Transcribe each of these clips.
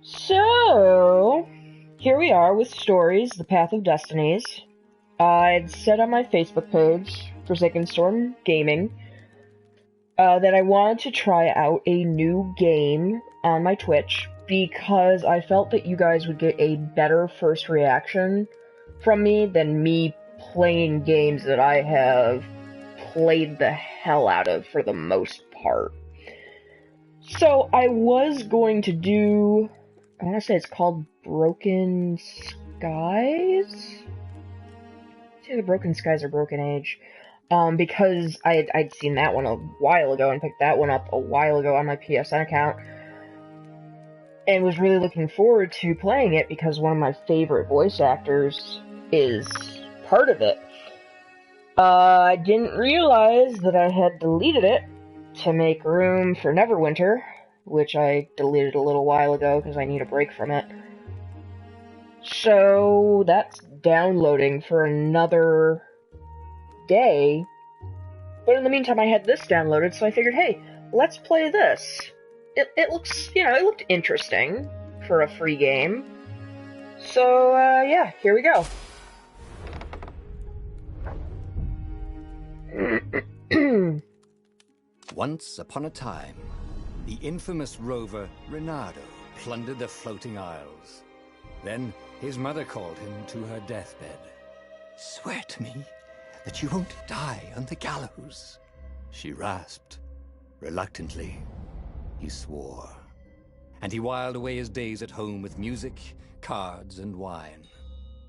So, here we are with Stories, The Path of Destinies. I'd said on my Facebook page, Forsaken Storm Gaming, that I wanted to try out a new game on my Twitch because I felt that you guys would get a better first reaction from me than me playing games that I have played the hell out of for the most part. So I was going to do, I want to say it's called Broken Skies? It's either Broken Skies or Broken Age. Because I'd seen that one a while ago and picked that one up a while ago on my PSN account. And was really looking forward to playing it because one of my favorite voice actors is part of it. I didn't realize that I had deleted it to make room for Neverwinter, which I deleted a little while ago because I need a break from it. So that's downloading for another day. But in the meantime, I had this downloaded, so I figured, hey, let's play this. It looks, it looked interesting for a free game. So, yeah, here we go. Once upon a time, the infamous rover Reynardo plundered the floating isles. Then his mother called him to her deathbed. "Swear to me that you won't die on the gallows," she rasped. Reluctantly, he swore. And he whiled away his days at home with music, cards, and wine.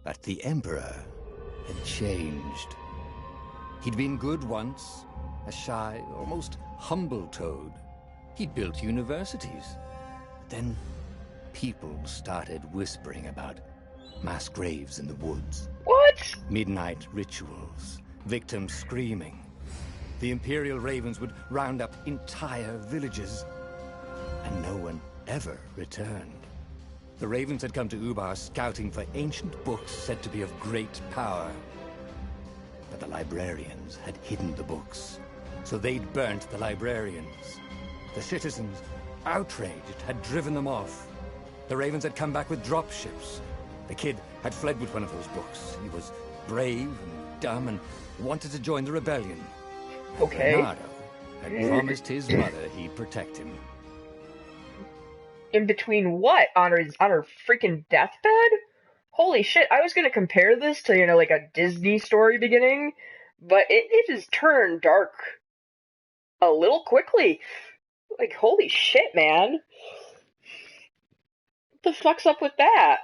But the Emperor had changed. He'd been good once, a shy, almost humble toad. He'd built universities. But then people started whispering about mass graves in the woods. What? Midnight rituals, victims screaming. The Imperial Ravens would round up entire villages, and no one ever returned. The Ravens had come to Ubar scouting for ancient books said to be of great power. But the librarians had hidden the books, so they'd burnt the librarians. The citizens, outraged, had driven them off. The Ravens had come back with dropships. The kid had fled with one of those books. He was brave and dumb and wanted to join the rebellion. Okay. Reynardo had promised his mother he'd protect him. In between what? On her freaking deathbed? Holy shit, I was gonna compare this to, like a Disney story beginning, but it has turned dark a little quickly. Like, holy shit, man. What the fuck's up with that?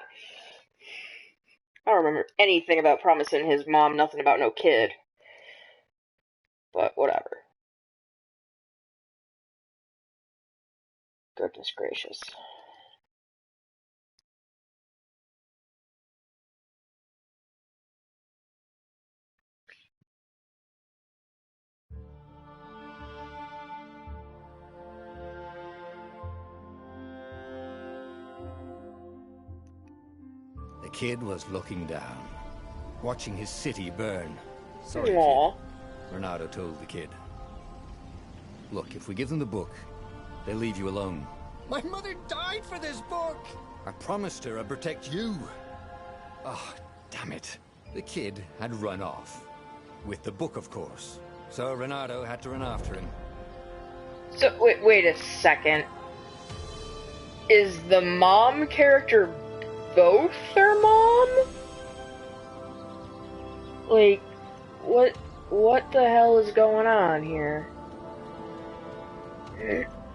I don't remember anything about promising his mom nothing about no kid. But whatever. Goodness gracious. The kid was looking down, watching his city burn. "Sorry, Aww. kid," Reynardo told the kid. "Look, if we give them the book, they'll leave you alone." "My mother died for this book!" "I promised her I'd protect you." "Oh, damn it." The kid had run off. With the book, of course. So Reynardo had to run after him. So, wait a second. Is the mom character both their mom? Like, what the hell is going on here?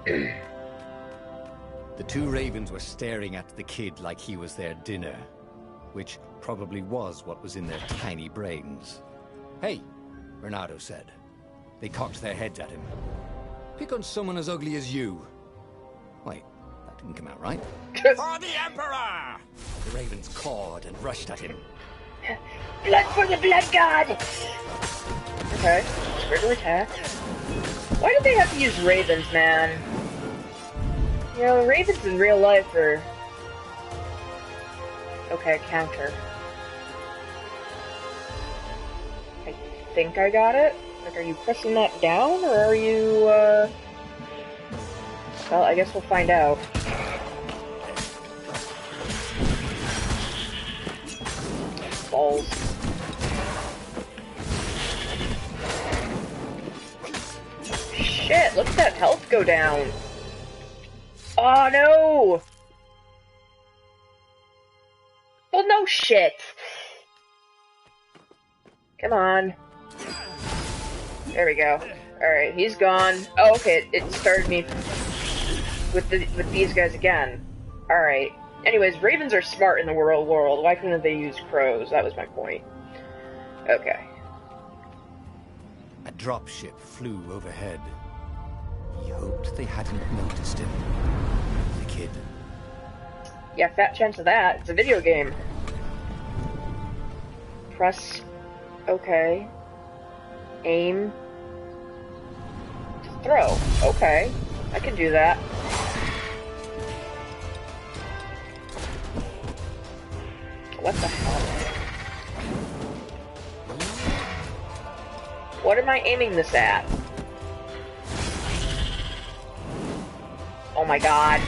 The two ravens were staring at the kid like he was their dinner, which probably was what was in their tiny brains. "Hey," Reynardo said. They cocked their heads at him. "Pick on someone as ugly as you." Wait, that didn't come out right. "For the Emperor!" The ravens cawed and rushed at him. Blood for the blood god! Okay, critical attack. Why do they have to use ravens, man? Ravens in real life are... Okay, counter. I think I got it. Like, are you pressing that down, or are you, Well, I guess we'll find out. balls. Shit, look at that health go down. Oh no! Well, no shit. Come on. There we go. Alright, he's gone. Oh, okay, it started me with these guys again. Alright. Anyways, ravens are smart in the world. Why couldn't they use crows? That was my point. Okay. A dropship flew overhead. He hoped they hadn't noticed him. The kid. Yeah, fat chance of that. It's a video game. Press... Okay. Aim. Throw. Okay. I can do that. What the hell? What am I aiming this at? Oh my god.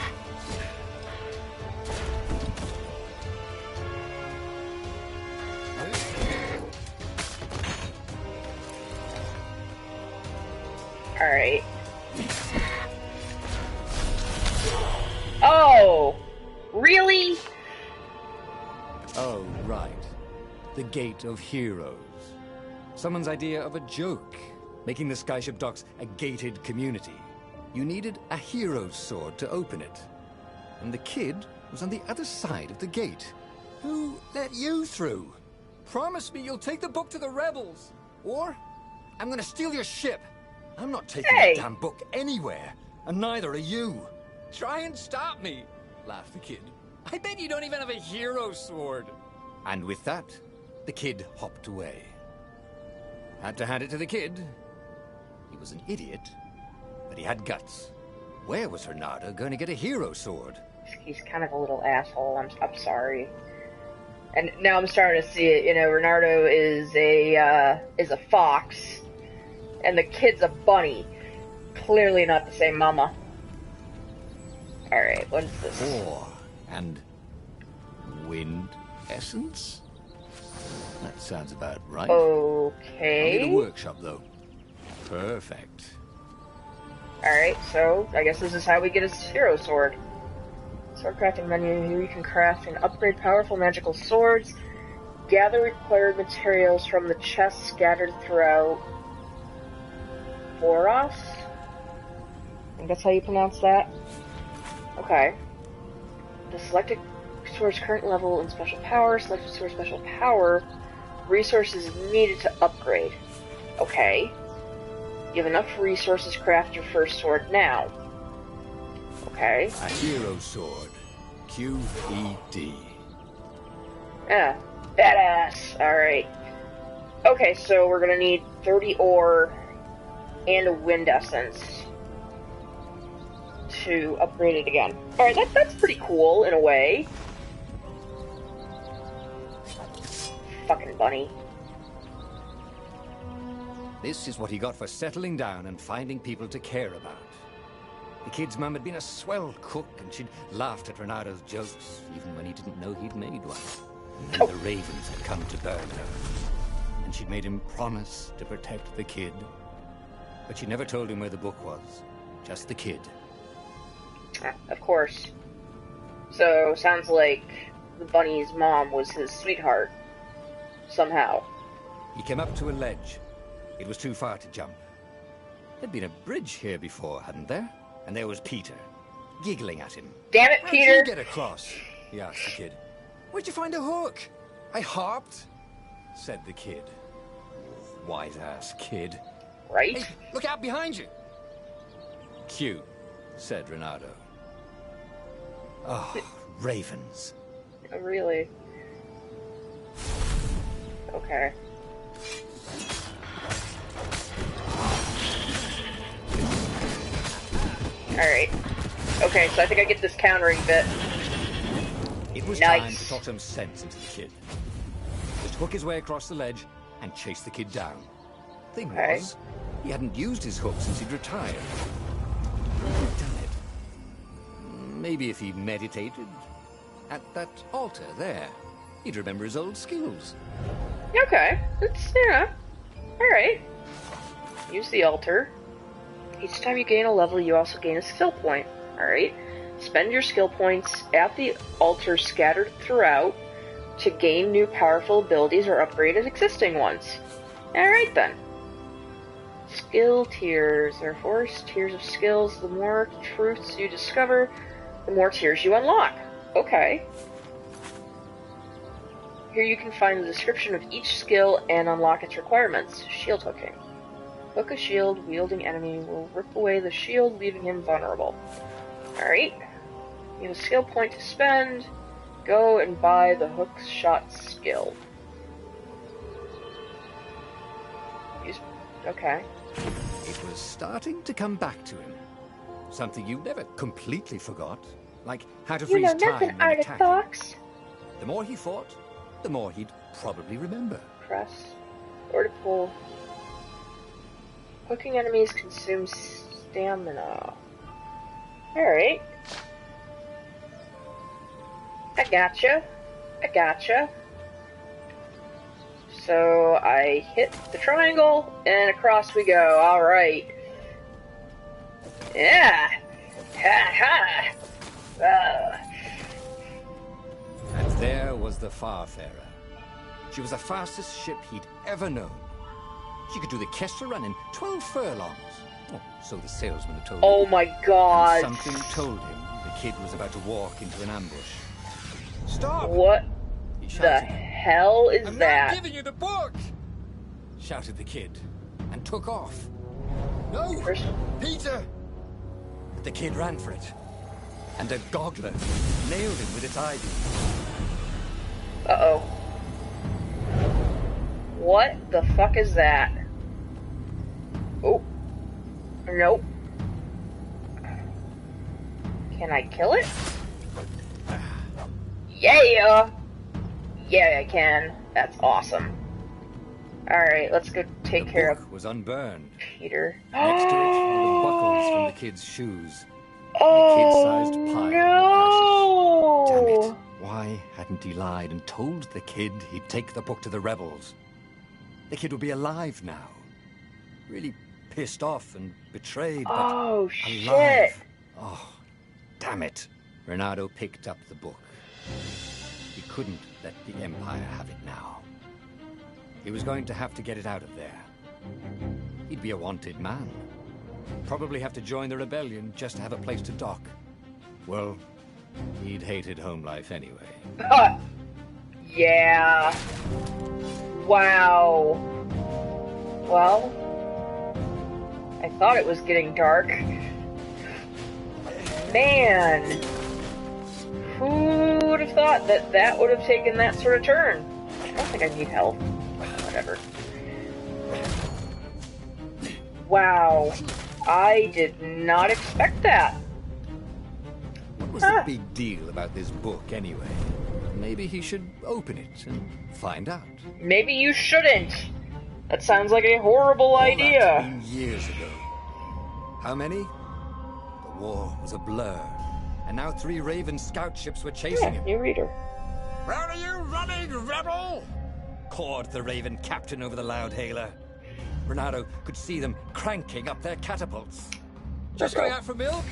Alright. Oh! Really? Oh, right. The Gate of Heroes. Someone's idea of a joke, making the Skyship Docks a gated community. You needed a hero's sword to open it. And the kid was on the other side of the gate. Who let you through? Promise me you'll take the book to the rebels, or I'm gonna steal your ship. I'm not taking that damn book anywhere, and neither are you. Try and stop me, laughed the kid. I bet you don't even have a hero sword. And with that, the kid hopped away. Had to hand it to the kid. He was an idiot, but he had guts. Where was Reynardo going to get a hero sword? He's kind of a little asshole. I'm sorry. And now I'm starting to see it. You know, Reynardo is a fox, and the kid's a bunny. Clearly not the same mama. All right, what's this? Ore and wind essence. That sounds about right. Okay. I need a workshop though. Perfect. All right, so I guess this is how we get his hero sword. Sword crafting menu. Here you can craft and upgrade powerful magical swords. Gather required materials from the chests scattered throughout Boros? I think that's how you pronounce that. Okay. The selected sword's current level and special power. Selected sword special power. Resources needed to upgrade. Okay. You have enough resources to craft your first sword now. Okay. A hero sword. QED. Yeah. Badass. Alright. Okay, so we're gonna need 30 ore and a wind essence to upgrade it again. Alright, that's pretty cool in a way. Fucking bunny. This is what he got for settling down and finding people to care about. The kid's mum had been a swell cook, and she'd laughed at Reynardo's jokes, even when he didn't know he'd made one. And then the ravens had come to burn her. And she'd made him promise to protect the kid. But she never told him where the book was. Just the kid. Of course. So, sounds like the bunny's mom was his sweetheart. Somehow. He came up to a ledge. It was too far to jump. There'd been a bridge here before, hadn't there? And there was Peter, giggling at him. Damn it, Peter! How'd you get across? He asked the kid. Where'd you find a hook? I hopped, said the kid. Wise-ass kid. Right? Hey, look out behind you! Q, said Reynardo. Oh, ravens. Oh, really? Okay. Alright. Okay, so I think I get this countering bit. It was Nice. time to talk some sense into the kid. Just hook his way across the ledge and chase the kid down. Thing was, he hadn't used his hook since he'd retired. He'd done it. Maybe if he meditated at that altar there. He'd remember his old skills. Okay, that's, alright. Use the altar. Each time you gain a level, you also gain a skill point. Alright. Spend your skill points at the altar scattered throughout to gain new powerful abilities or upgrade existing ones. Alright then. Skill tiers. There are 4 tiers of skills. The more truths you discover, the more tiers you unlock. Okay. Here you can find the description of each skill and unlock its requirements. Shield hooking. Hook a shield wielding enemy will rip away the shield, leaving him vulnerable. Alright. You have a skill point to spend. Go and buy the hook shot skill. Okay. It was starting to come back to him. Something you never completely forgot. Like how to freeze time when attacking. The more he fought, the more he'd probably remember. Press. Or to pull. Hooking enemies consumes stamina. Alright. I gotcha. So I hit the triangle, and across we go. Alright. Yeah! Ha ha! And there was the Farfarer. She was the fastest ship he'd ever known. She could do the Kessler run in 12 furlongs. Oh, so the salesman had told him. Oh my god. And something told him the kid was about to walk into an ambush. Stop! What he the shouted. hell is I'm that? not giving you the book! Shouted the kid, and took off. No! Peter! But the kid ran for it. And a goggler nailed him with its ivy. Uh-oh. What the fuck is that? Oh. Nope. Can I kill it? Yeah! Yeah, I can. That's awesome. Alright, let's go take care of was unburned. Peter. Next to it were the buckles from the kid's shoes. Oh, The kid-sized pile no! of ashes. Damn it. Why hadn't he lied and told the kid he'd take the book to the rebels? The kid would be alive now. Really pissed off and betrayed, but Oh, alive. shit. Oh, damn it. Reynardo picked up the book. He couldn't let the Empire have it now. He was going to have to get it out of there. He'd be a wanted man. Probably have to join the rebellion just to have a place to dock. Well, he'd hated home life anyway. Yeah. Wow. Well, I thought it was getting dark. Man. Who would have thought that that would have taken that sort of turn? I don't think I need help. Whatever. Wow. I did not expect that. What was the big deal about this book, anyway? Maybe he should open it and find out. Maybe you shouldn't. That sounds like a horrible All idea. that's been years ago. How many? The war was a blur. And now 3 Raven scout ships were chasing him. New reader. Where are you running, rebel? Cawed the Raven captain over the loudhailer. Reynardo could see them cranking up their catapults. Just going out for milk?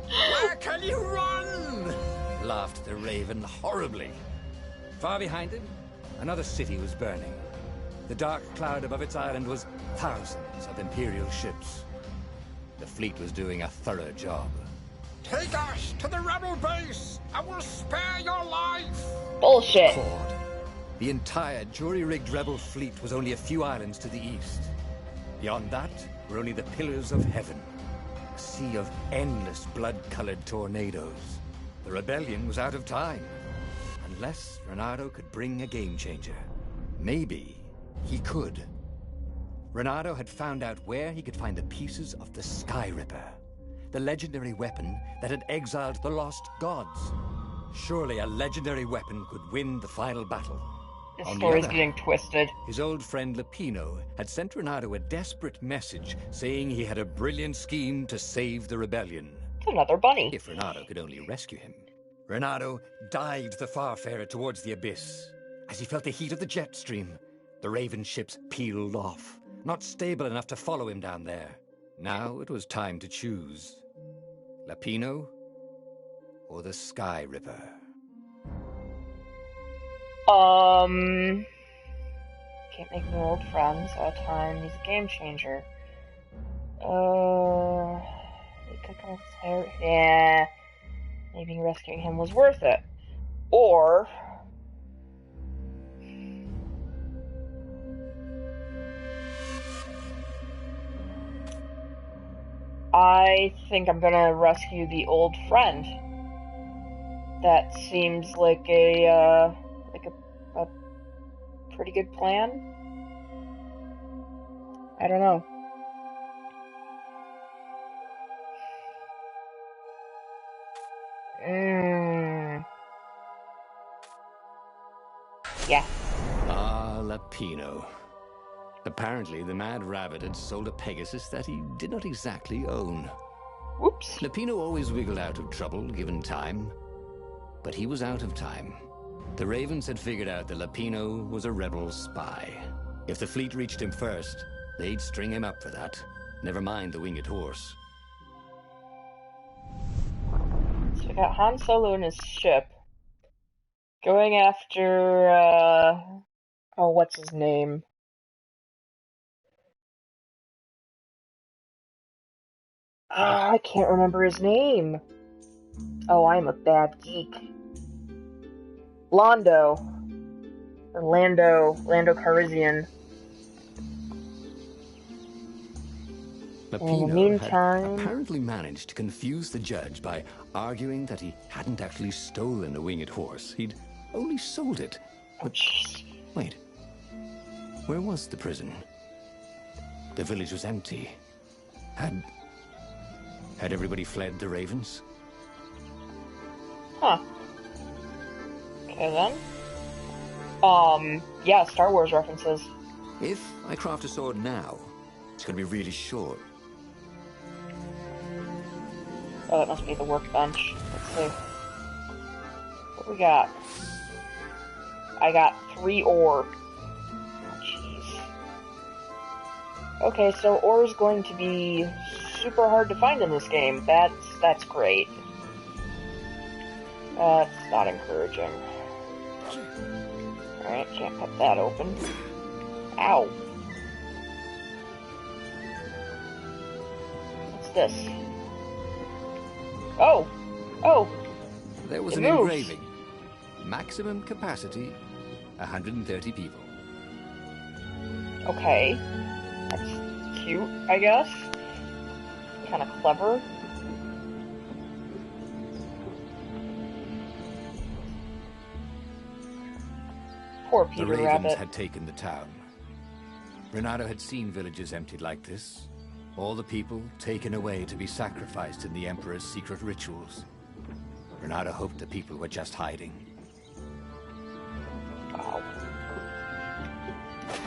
Where can you run? Laughed the Raven horribly. Far behind him, another city was burning. The dark cloud above its island was thousands of Imperial ships. The fleet was doing a thorough job. Take us to the rebel base! I will spare your life! Bullshit. Cawed. The entire jury-rigged rebel fleet was only a few islands to the east. Beyond that were only the pillars of heaven. A sea of endless blood-colored tornadoes. The rebellion was out of time. Unless Reynardo could bring a game-changer. Maybe he could. Reynardo had found out where he could find the pieces of the Sky Ripper. The legendary weapon that had exiled the lost gods. Surely a legendary weapon could win the final battle. This On the story's other getting hand, twisted. His old friend Lupino had sent Reynardo a desperate message saying he had a brilliant scheme to save the rebellion. It's another bunny. If Reynardo could only rescue him. Renato dived the Farfarer towards the abyss. As he felt the heat of the jet stream, the Raven ships peeled off, not stable enough to follow him down there. Now it was time to choose. Lapino or the Sky Ripper? Can't make new old friends at a time. He's a game changer. Yeah. Maybe rescuing him was worth it. Or... I think I'm gonna rescue the old friend. That seems like a pretty good plan. I don't know. Yeah. Ah, Lapino. Apparently, the Mad Rabbit had sold a Pegasus that he did not exactly own. Whoops. Lapino always wiggled out of trouble, given time. But he was out of time. The Ravens had figured out that Lapino was a rebel spy. If the fleet reached him first, they'd string him up for that. Never mind the winged horse. So we got Han Solo in his ship. Going after, oh, what's his name? I can't remember his name. Oh, I'm a bad geek. Lando Calrissian. Lapino In the meantime, had apparently managed to confuse the judge by arguing that he hadn't actually stolen a winged horse. He'd only sold it. But wait, where was the prison? The village was empty. Had everybody fled the Ravens? Huh. Okay then. Yeah, Star Wars references. If I craft a sword now, it's gonna be really short. Oh, that must be the workbench. Let's see. What we got? I got 3 ore. Oh, jeez. Okay, so ore is going to be super hard to find in this game. That's great. That's not encouraging. Alright, can't cut that open. Ow. What's this? Oh! Oh! There was It an moves. engraving. Maximum capacity, 130 people. Okay. That's cute, I guess. Kind of clever. Poor The Peter Ravens Rabbit. had taken the town. Renato had seen villages emptied like this. All the people taken away to be sacrificed in the Emperor's secret rituals. Renato hoped the people were just hiding. Oh.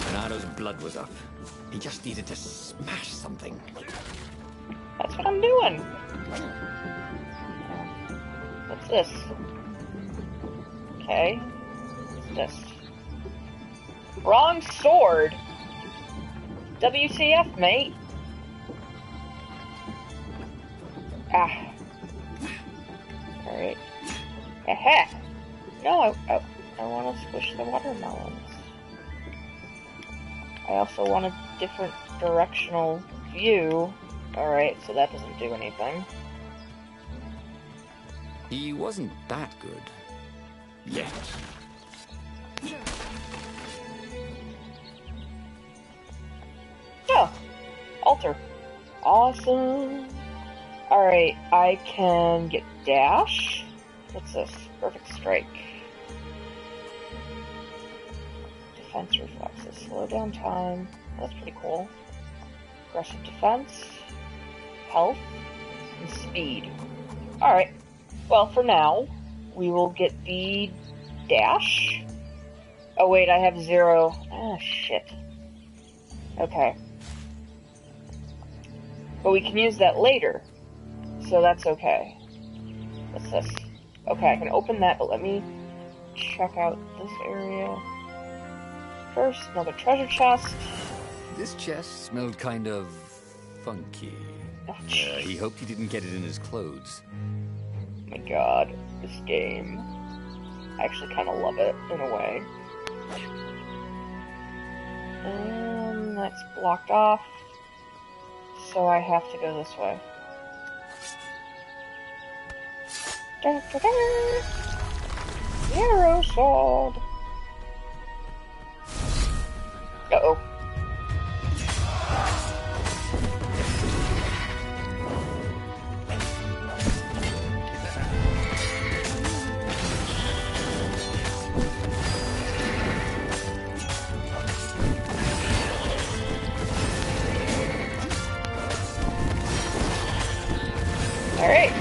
Renato's blood was up. He just needed to smash something. That's what I'm doing. What's this? Okay. What's this? Wrong sword! WTF, mate? Ah. Alright. Aha! No, I want to squish the watermelons. I also want a different directional view. Alright, so that doesn't do anything. He wasn't that good. Yet. Oh! Altar. Awesome! Alright, I can get dash. What's this? Perfect strike. Defense reflexes. Slow down time. That's pretty cool. Aggressive defense. Health. And speed. Alright. Well, for now, we will get the dash. Oh wait, I have 0. Ah, shit. Okay. But we can use that later. So that's okay. What's this? Okay, I can open that, but let me check out this area. First, another treasure chest. This chest smelled kind of funky. Oh, He hoped he didn't get it in his clothes. my god, this game. I actually kind of love it, in a way. And that's blocked off. So I have to go this way. Da, da, da. Arrow sword. Uh-oh. Alright.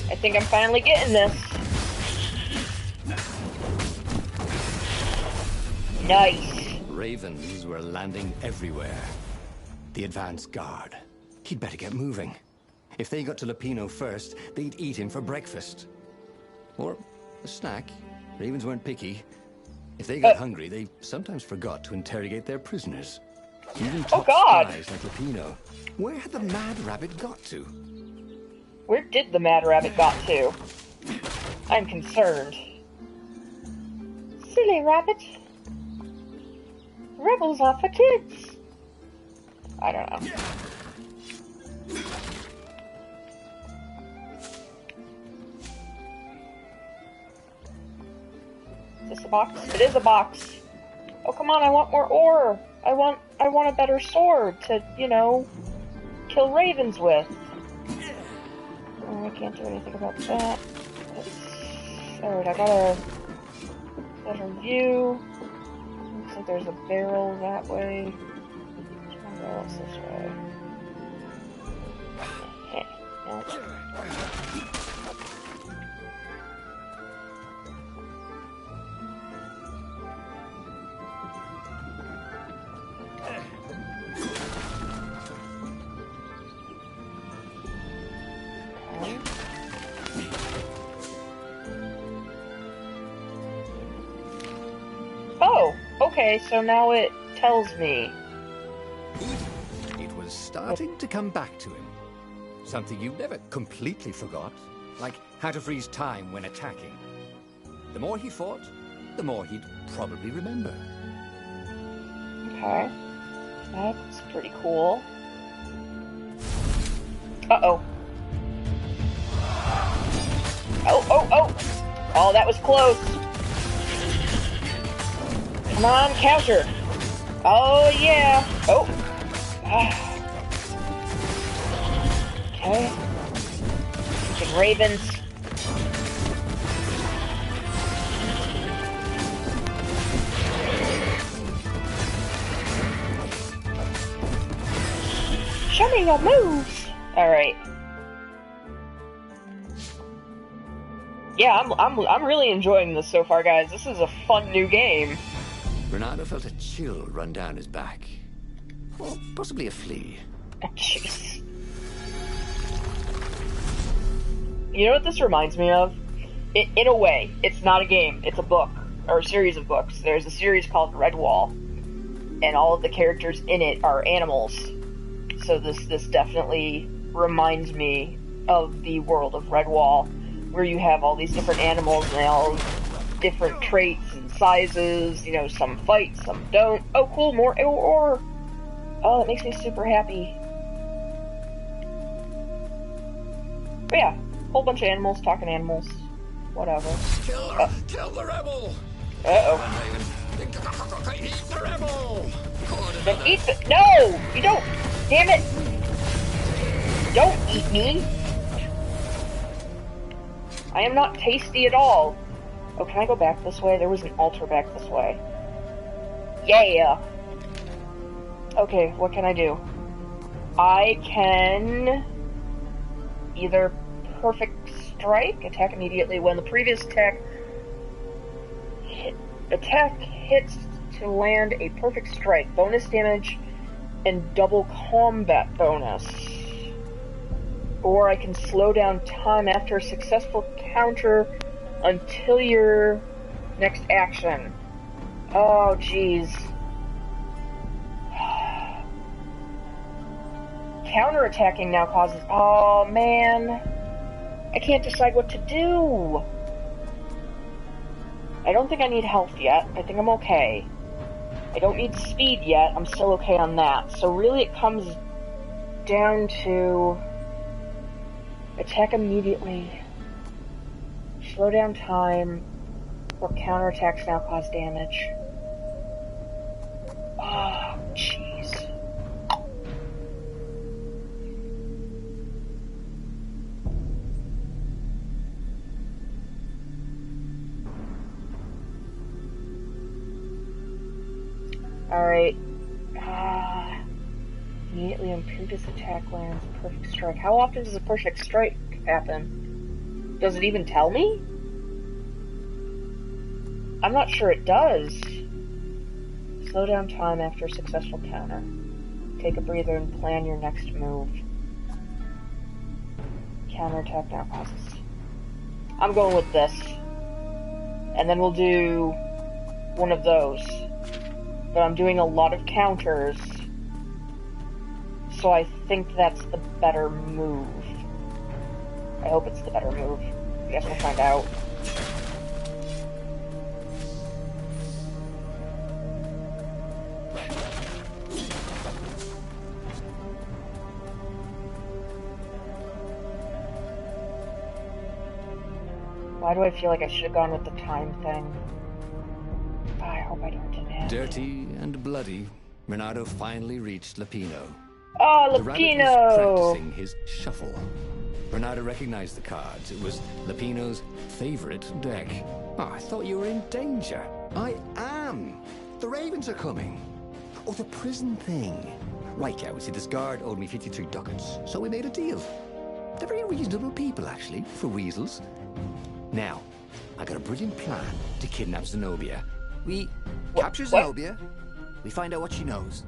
I think I'm finally getting this. Nice. Ravens were landing everywhere. The advance guard. He'd better get moving. If they got to Lupino first, they'd eat him for breakfast. Or a snack. Ravens weren't picky. If they got hungry, they sometimes forgot to interrogate their prisoners. Even top spies like Lupino. Where had the Mad Rabbit got to? Where did the Mad Rabbit got to? I'm concerned. Silly rabbit. Rebels are for kids. I don't know. Is this a box? It is a box. Oh, come on, I want more ore. I want a better sword to, you know, kill ravens with. Oh, I can't do anything about that. Alright, I got a better view. Looks like there's a barrel that way. There's one barrel this way. Okay, no. Okay, so now it tells me. It was starting to come back to him. Something you never completely forgot. Like how to freeze time when attacking. The more he fought, the more he'd probably remember. Okay. That's pretty cool. Uh-oh. Oh, oh, that was close. Come on, counter. Oh, yeah. Oh. Okay. Big ravens. Show me your moves. All right. Yeah, I'm really enjoying this so far, guys. This is a fun new game. Renato felt a chill run down his back. Or possibly a flea. Jeez. You know what this reminds me of? In a way, it's not a game. It's a book. Or a series of books. There's a series called Redwall. And all of the characters in it are animals. So this definitely reminds me of the world of Redwall, where you have all these different animals and they all have different traits and sizes. You know, some fight, some don't. Oh, cool, more ore. Oh, that makes me super happy. But yeah, whole bunch of animals, talking animals, whatever. Kill the rebel! Uh-oh. Eat the rebel! Don't eat the— No! You don't! Damn it! Don't eat me! I am not tasty at all. Oh, can I go back this way? There was an altar back this way. Yeah! Okay, what can I do? I can either perfect strike, attack immediately when the previous attack hits to land a perfect strike, bonus damage, and double combat bonus. Or I can slow down time after a successful counter until your next action. Oh, jeez. Counterattacking now causes... Oh, man. I can't decide what to do. I don't think I need health yet. I think I'm okay. I don't need speed yet. I'm still okay on that. So really it comes down to... attack immediately. Slow down time. Or counterattacks now cause damage. Oh, jeez. Alright. Immediately when previous attack lands, perfect strike. How often does a perfect strike happen? Does it even tell me? I'm not sure it does. Slow down time after a successful counter. Take a breather and plan your next move. Counterattack now causes. I'm going with this. And then we'll do one of those. But I'm doing a lot of counters. So I think that's the better move. I hope it's the better move. I guess we'll find out. Why do I feel like I should have gone with the time thing? I hope I don't do that. Dirty and bloody, Renato finally reached Lapino. Oh, The rabbit Lapino! was practicing his shuffle. Renato recognized the cards. It was Lapino's favorite deck. Oh, I thought you were in danger. I am. The Ravens are coming. Oh, the prison thing. Right, yeah, see, this guard owed me 53 ducats, so we made a deal. They're very reasonable people, actually, for weasels. Now, I got a brilliant plan to kidnap Zenobia. We capture Zenobia, we find out what she knows,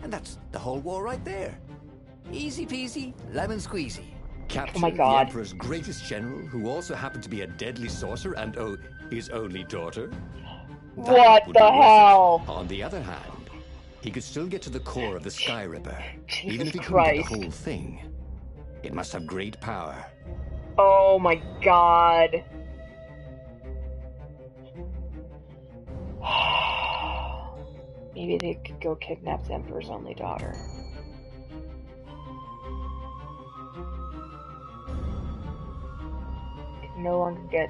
and that's the whole war right there. Easy peasy, lemon squeezy. Capture the Emperor's greatest general, who also happened to be a deadly sorcerer, and his only daughter. What the hell? On the other hand, he could still get to the core of the Sky Ripper, Jesus even if he couldn't Christ. get the whole thing. It must have great power. Oh my god. Maybe they could go kidnap the Emperor's only daughter. Could no longer get...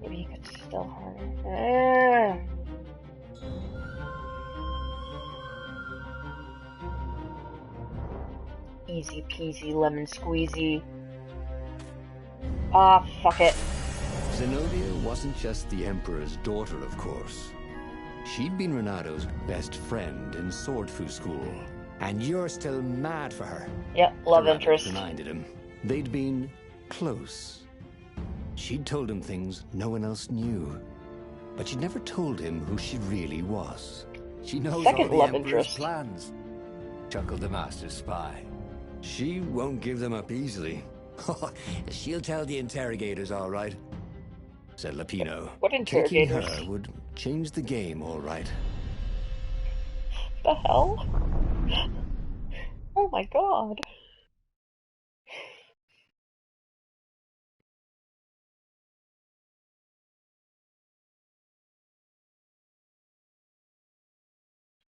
Maybe he could still harm her. Easy peasy lemon squeezy. Ah, fuck it. Zenobia wasn't just the Emperor's daughter, of course. She'd been Renato's best friend in Swordfu school. And you're still mad for her. Yep, love interest. Reminded him. They'd been close. She'd told him things no one else knew. But she'd never told him who she really was. She knows Second all love the Emperor's interest. plans, chuckled the Master Spy. She won't give them up easily. She'll tell the interrogators, all right, said Lapino. What interrogators? Taking her would change the game, all right. The hell? Oh my god.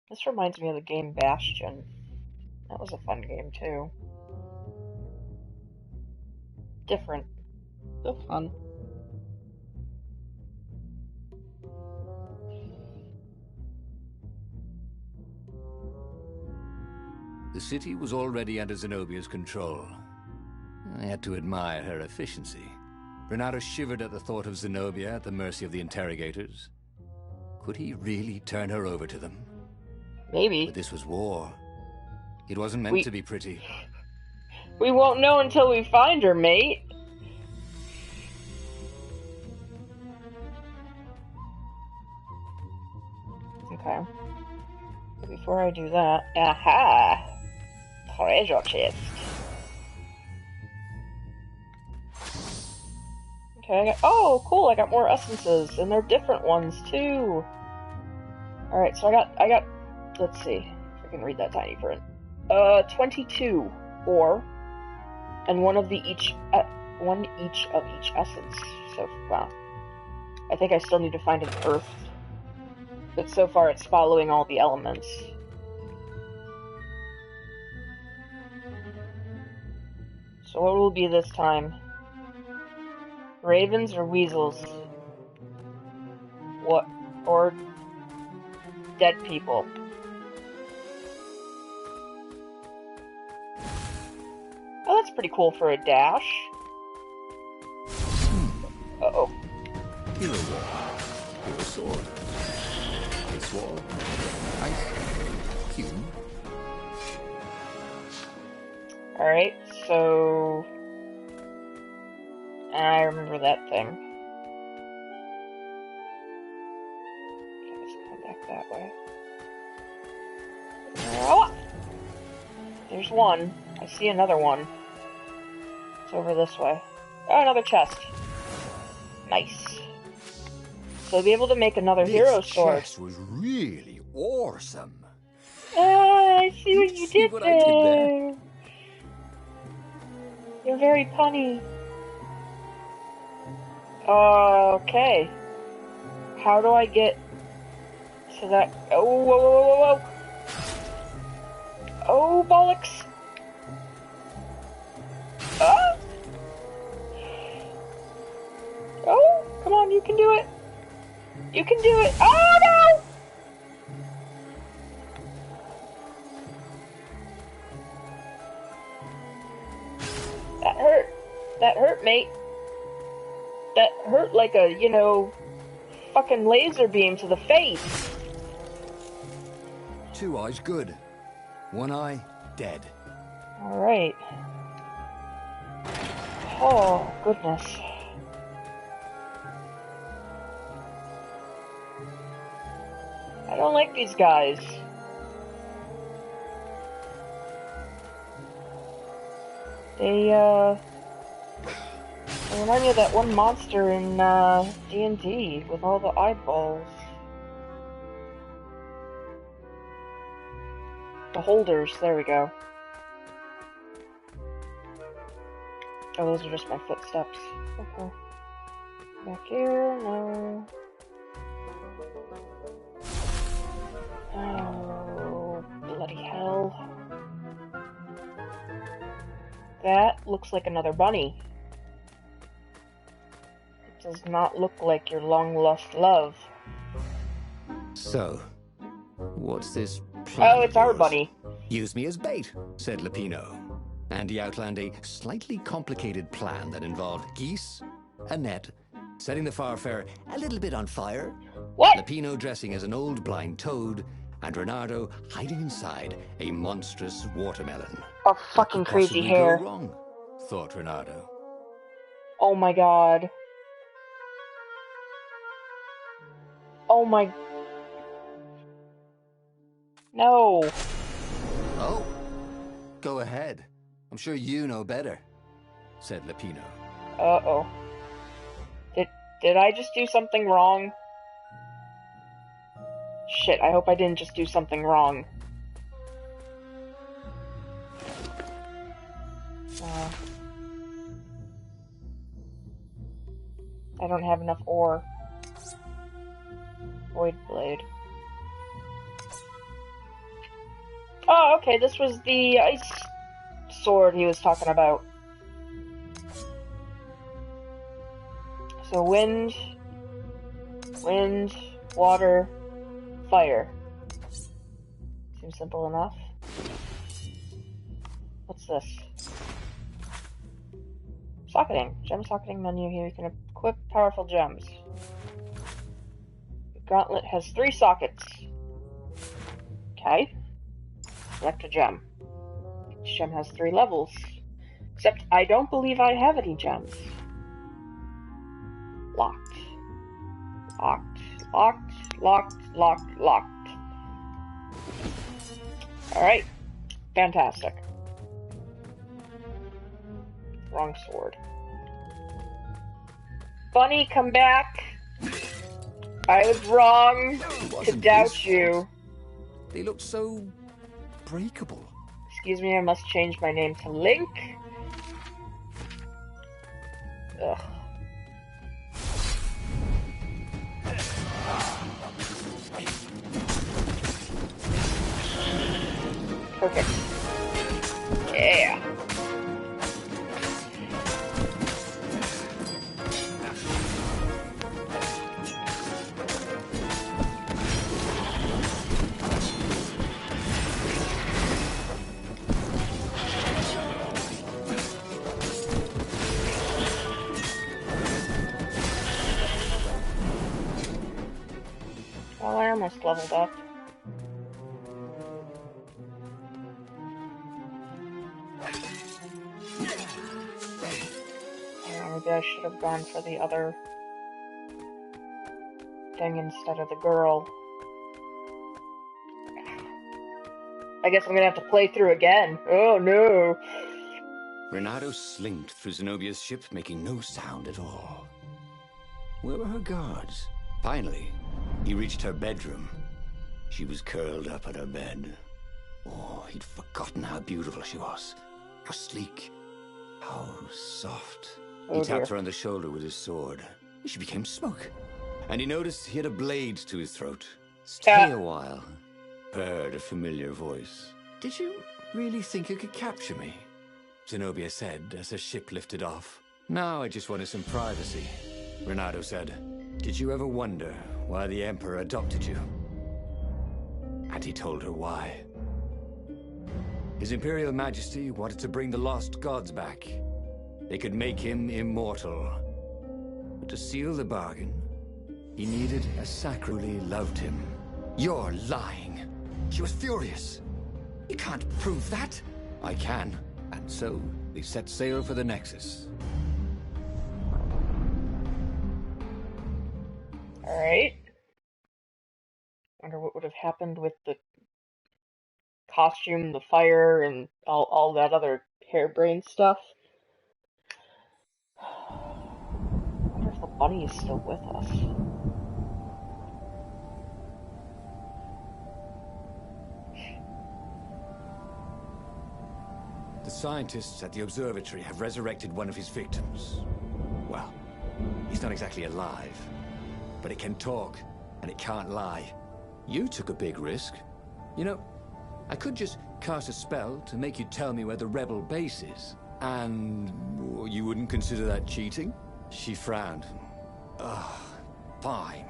This reminds me of the game Bastion. That was a fun game too. Different. Still fun. The city was already under Zenobia's control. I had to admire her efficiency. Renato shivered at the thought of Zenobia at the mercy of the interrogators. Could he really turn her over to them? Maybe. But this was war. It wasn't meant to be pretty. We won't know until we find her, mate. Okay. But before I do that... Aha! Treasure chest. Okay, oh, cool, I got more essences, and they're different ones, too. Alright, so I got, let's see, if I can read that tiny print. 22 ore, and one each of each essence. So, wow. I think I still need to find an earth, but so far it's following all the elements. So what will it be this time? Ravens or weasels? What? Or dead people? Oh, that's pretty cool for a dash. Uh-oh. Hero wall. Hero sword. Ice wall. Ice cube. Alright, so... I remember that thing. Okay, let's come back that way. Oh! There's one. I see another one. It's over this way. Oh, another chest. Nice. So I'll be able to make another hero sword. This chest was really awesome. I see what you See did what there. I did there? You're very punny. Okay. How do I get to that? Oh, whoa, whoa, whoa, whoa. Oh, bollocks. Ah! Oh, come on, you can do it. You can do it. Oh, no! That hurt. That hurt, mate. That hurt like a, you know, fucking laser beam to the face. 2 eyes good. 1 eye dead. Alright. Oh, goodness. I don't like these guys. They remind me of that one monster in, D&D with all the eyeballs. The holders, there we go. Oh, those are just my footsteps. Okay. Back here, no. Oh, bloody hell. That looks like another bunny. It does not look like your long-lost love. So, what's this plan? Oh, it's our bunny. Use me as bait, said Lupino. And he outlined a slightly complicated plan that involved geese, a net, setting the Farfarer a little bit on fire, What? Lupino dressing as an old blind toad, and Renardo hiding inside a monstrous watermelon. A fucking crazy hair. Go wrong, thought Renardo. Oh my god. Oh my... No. Oh, go ahead. I'm sure you know better, said Lupino. Uh-oh. Did I just do something wrong? Shit, I hope I didn't just do something wrong. I don't have enough ore. Void Blade. Oh, okay, this was the ice sword he was talking about. So wind, water, fire. Seems simple enough. What's this? Socketing. Gem socketing menu here. You can equip powerful gems. The gauntlet has 3 sockets. Okay. Select a gem. Each gem has 3 levels. Except I don't believe I have any gems. Locked. Locked. Locked. Locked. Locked. Locked. Alright. Fantastic. Wrong sword. Bunny, come back. I was wrong to doubt you. They looked so breakable. Excuse me, I must change my name to Link. Ugh. Perfect. Yeah. Well, I almost leveled up. Maybe I should have gone for the other thing instead of the girl. I guess I'm gonna have to play through again. Oh no! Renato slinked through Zenobia's ship, making no sound at all. Where were her guards? Finally, he reached her bedroom. She was curled up on her bed. Oh, he'd forgotten how beautiful she was. How sleek. How soft. He tapped her on the shoulder with his sword. She became smoke. And he noticed he had a blade to his throat. Stay a while, purred a familiar voice. Did you really think you could capture me? Zenobia said as her ship lifted off. Now I just wanted some privacy. Renato said, did you ever wonder why the Emperor adopted you? And he told her why. His Imperial Majesty wanted to bring the lost gods back. They could make him immortal. But to seal the bargain, he needed a sacrally loved him. You're lying. She was furious. You can't prove that. I can. And so, they set sail for the Nexus. Alright. Wonder what would have happened with the costume, the fire, and all that other harebrained stuff. I wonder if the bunny is still with us. The scientists at the observatory have resurrected one of his victims. Well, he's not exactly alive, but it can talk, and it can't lie. You took a big risk. You know, I could just cast a spell to make you tell me where the rebel base is. And you wouldn't consider that cheating? She frowned. Ugh, fine.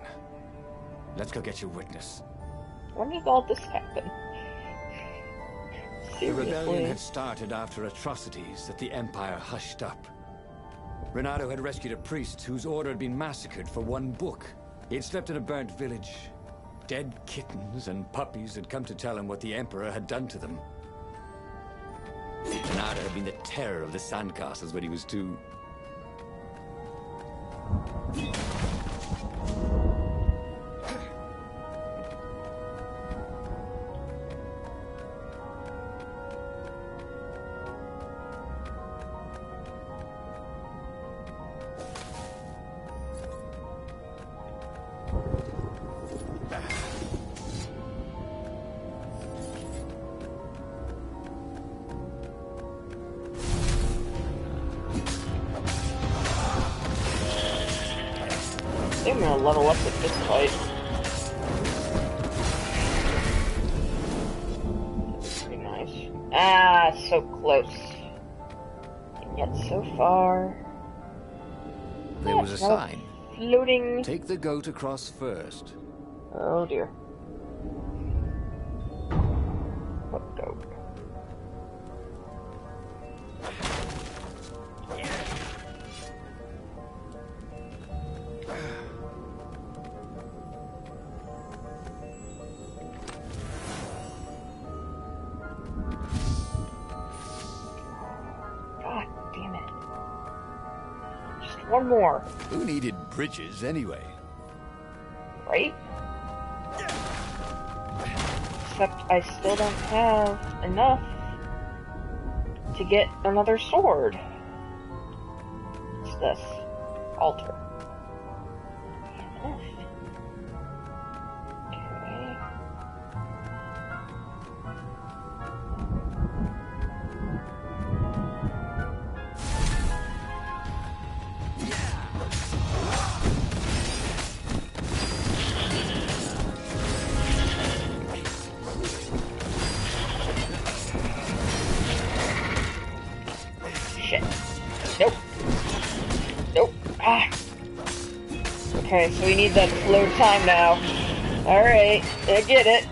Let's go get your witness. When did all this happen? The rebellion had started after atrocities that the Empire hushed up. Renato had rescued a priest whose order had been massacred for one book. He had slept in a burnt village. Dead kittens and puppies had come to tell him what the Emperor had done to them. Renato had been the terror of the sandcastles when he was 2. I'm gonna level up with this fight. Pretty nice. Ah, so close. And yet so far. There was a sign. Floating. Take the goat across first. Oh dear. What goat? One more. Who needed bridges anyway? Right? Except I still don't have enough to get another sword. What's this? Altar. enough. Okay. Shit. Nope. Nope. Ah. Okay, so we need that slow time now. Alright, I get it.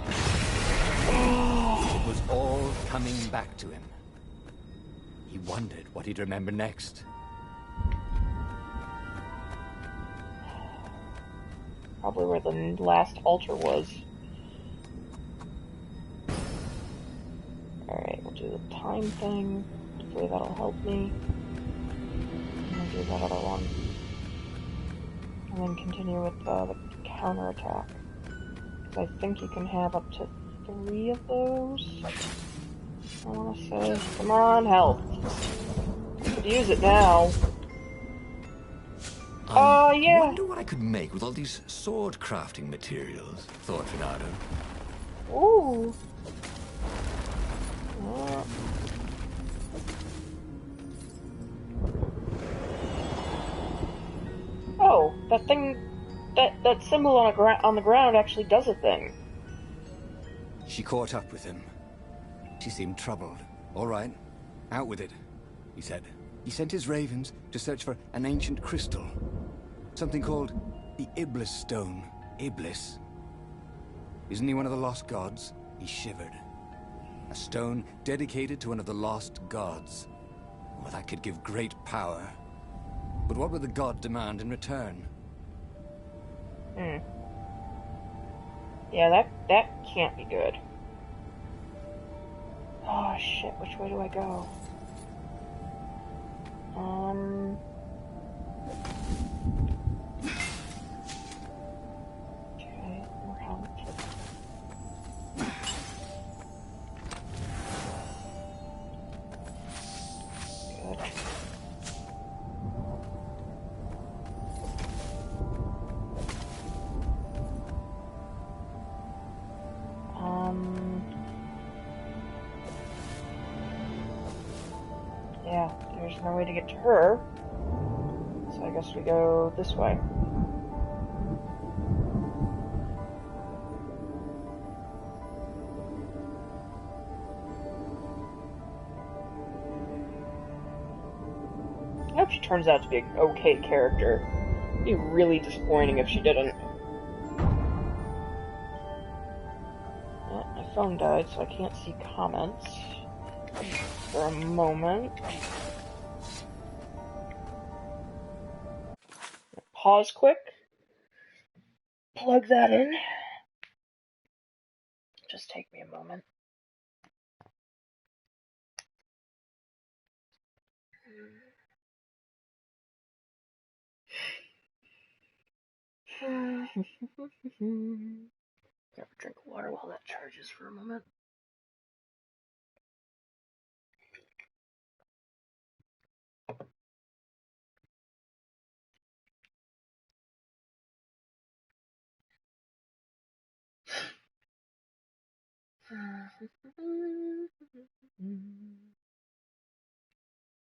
It was all coming back to him. He wondered what he'd remember next. Probably where the last altar was. Alright, we'll do the time thing. Hopefully that'll help me. I'm gonna do that other one. And then continue with the counterattack. Because I think you can have up to 3 of those. I wanna say. Come on, health. I could use it now. Oh, yeah. I wonder what I could make with all these sword crafting materials, thought Reynardo. Ooh. Oh, that thing, that symbol on the ground actually does a thing. She caught up with him. She seemed troubled. All right, out with it, he said. He sent his ravens to search for an ancient crystal. Something called the Iblis Stone. Iblis? Isn't he one of the lost gods? He shivered. A stone dedicated to one of the lost gods. Well, that could give great power. But what would the god demand in return? Yeah, that can't be good. Oh shit, which way do I go? Okay, more health. Good. Yeah, there's no way to get to her. So I guess we go this way. I hope she turns out to be an okay character. It'd be really disappointing if she didn't. My phone died, so I can't see comments for a moment. Pause quick. Plug that in. Just take me a moment. Grab a drink of water while that charges for a moment.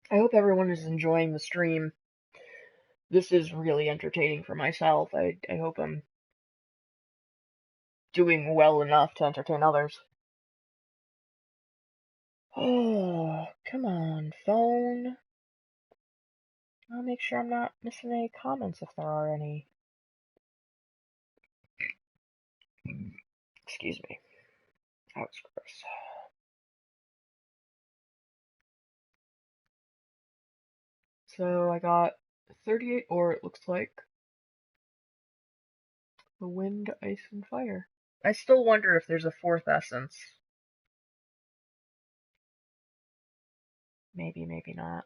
I hope everyone is enjoying the stream. This is really entertaining for myself. I hope I'm doing well enough to entertain others. Oh, come on, phone. I'll make sure I'm not missing any comments if there are any. Excuse me. That was gross. So I got 38 ore, it looks like. The wind, ice, and fire. I still wonder if there's a 4th essence. Maybe, maybe not.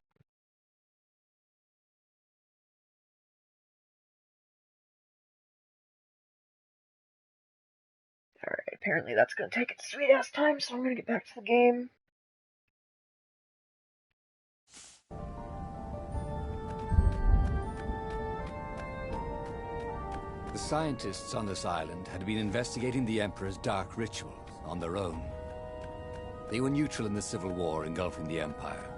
Alright, apparently that's gonna take its sweet ass time, so I'm gonna get back to the game. The scientists on this island had been investigating the Emperor's dark rituals on their own. They were neutral in the civil war engulfing the Empire,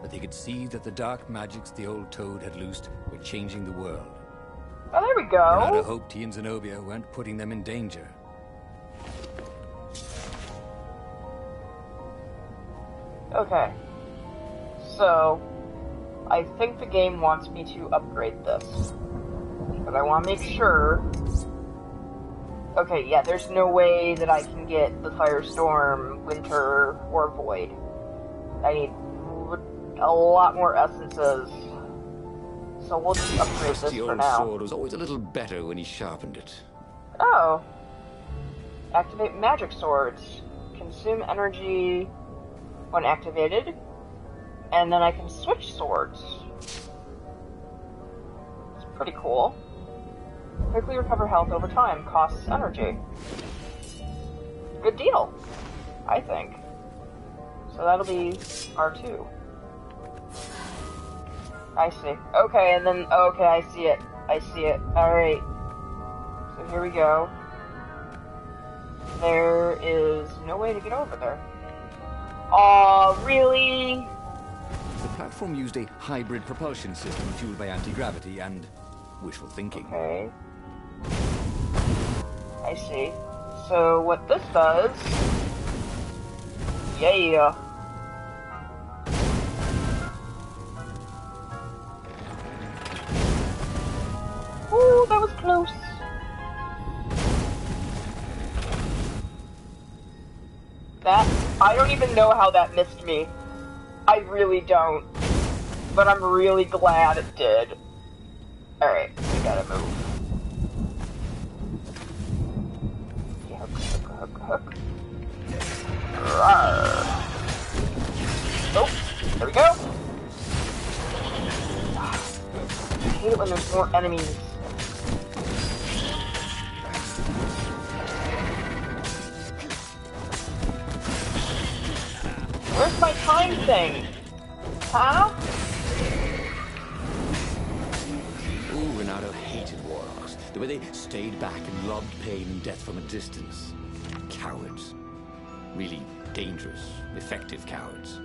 but they could see that the dark magics the old Toad had loosed were changing the world. Oh, there we go. Renato hoped he and Zenobia weren't putting them in danger. Okay. So, I think the game wants me to upgrade this. But I want to make sure... Okay, yeah, there's no way that I can get the Firestorm, Winter, or Void. I need a lot more essences. So we'll just upgrade this for now. The old sword was always a little better when he sharpened it. Oh. Activate magic swords. Consume energy when activated. And then I can switch swords. It's pretty cool. Quickly recover health over time. Costs energy. Good deal, I think. So that'll be R2. I see. Okay, and then... Okay, I see it. I see it. Alright. So here we go. There is no way to get over there. Aw, really? The platform used a hybrid propulsion system fueled by anti-gravity and wishful thinking. Okay. I see. So what this does... Yeah. Ooh, that was close. I don't even know how that missed me. I really don't. But I'm really glad it did. Alright, we gotta move. Hook. Rawr. Oh, there we go. I hate it when there's more enemies. Where's my time thing? Huh? Ooh, Renato hated warlocks. The way they stayed back and lobbed pain and death from a distance. Cowards. Really dangerous, effective cowards.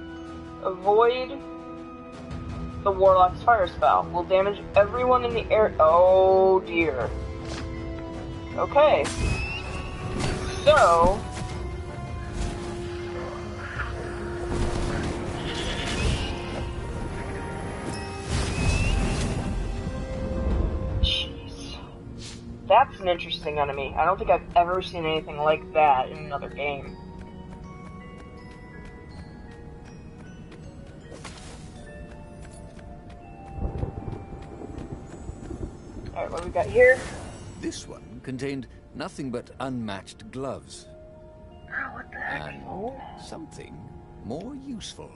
Avoid the Warlock's fire spell. Will damage everyone in the air. Oh dear. Okay. So... Jeez. That's an interesting enemy. I don't think I've ever seen anything like that in another game. Alright, what do we got here? This one contained nothing but unmatched gloves. Oh, what the heck? And something more useful.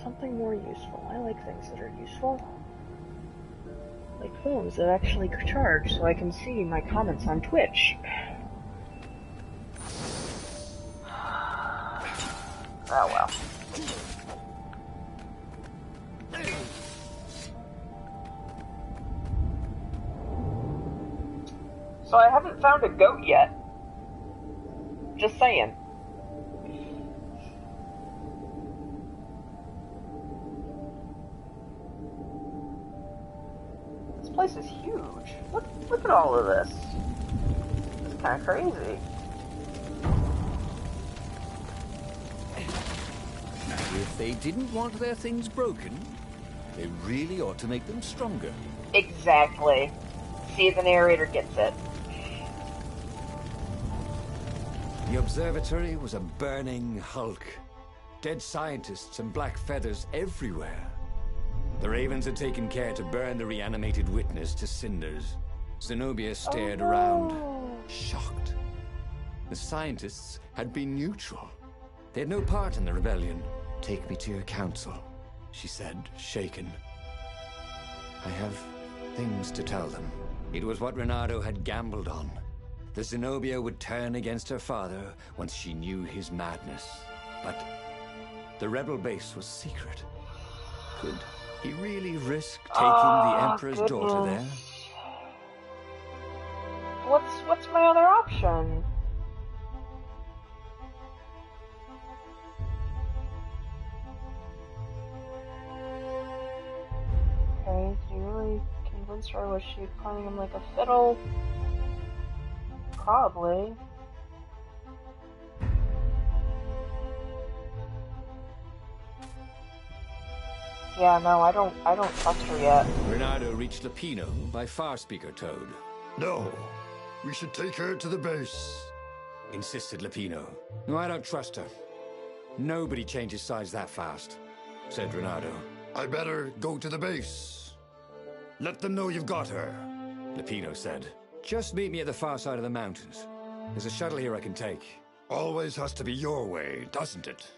Something more useful. I like things that are useful. Like phones that actually charge so I can see my comments on Twitch. Oh well. So I haven't found a goat yet. Just saying. This place is huge. Look at all of this. It's kind of crazy. If they didn't want their things broken, they really ought to make them stronger. Exactly. See, the narrator gets it. The observatory was a burning hulk. Dead scientists and black feathers everywhere. The Ravens had taken care to burn the reanimated witness to cinders. Zenobia stared around, shocked. The scientists had been neutral. They had no part in the rebellion. "Take me to your council," she said, shaken. "I have things to tell them." It was what Renato had gambled on. The Zenobia would turn against her father once she knew his madness. But the rebel base was secret. Could he really risk taking the Emperor's daughter there? What's my other option? Okay, did you really convince her? Was she playing him like a fiddle? Probably. Yeah, no, I don't trust her yet. Reynardo reached Lupino by Farspeaker Toad. No, we should take her to the base, Insisted Lupino. No, I don't trust her. Nobody changes sides that fast, said Reynardo. I better go to the base. Let them know you've got her, Lupino said. Just meet me at the far side of the mountains. There's a shuttle here I can take. Always has to be your way, doesn't it?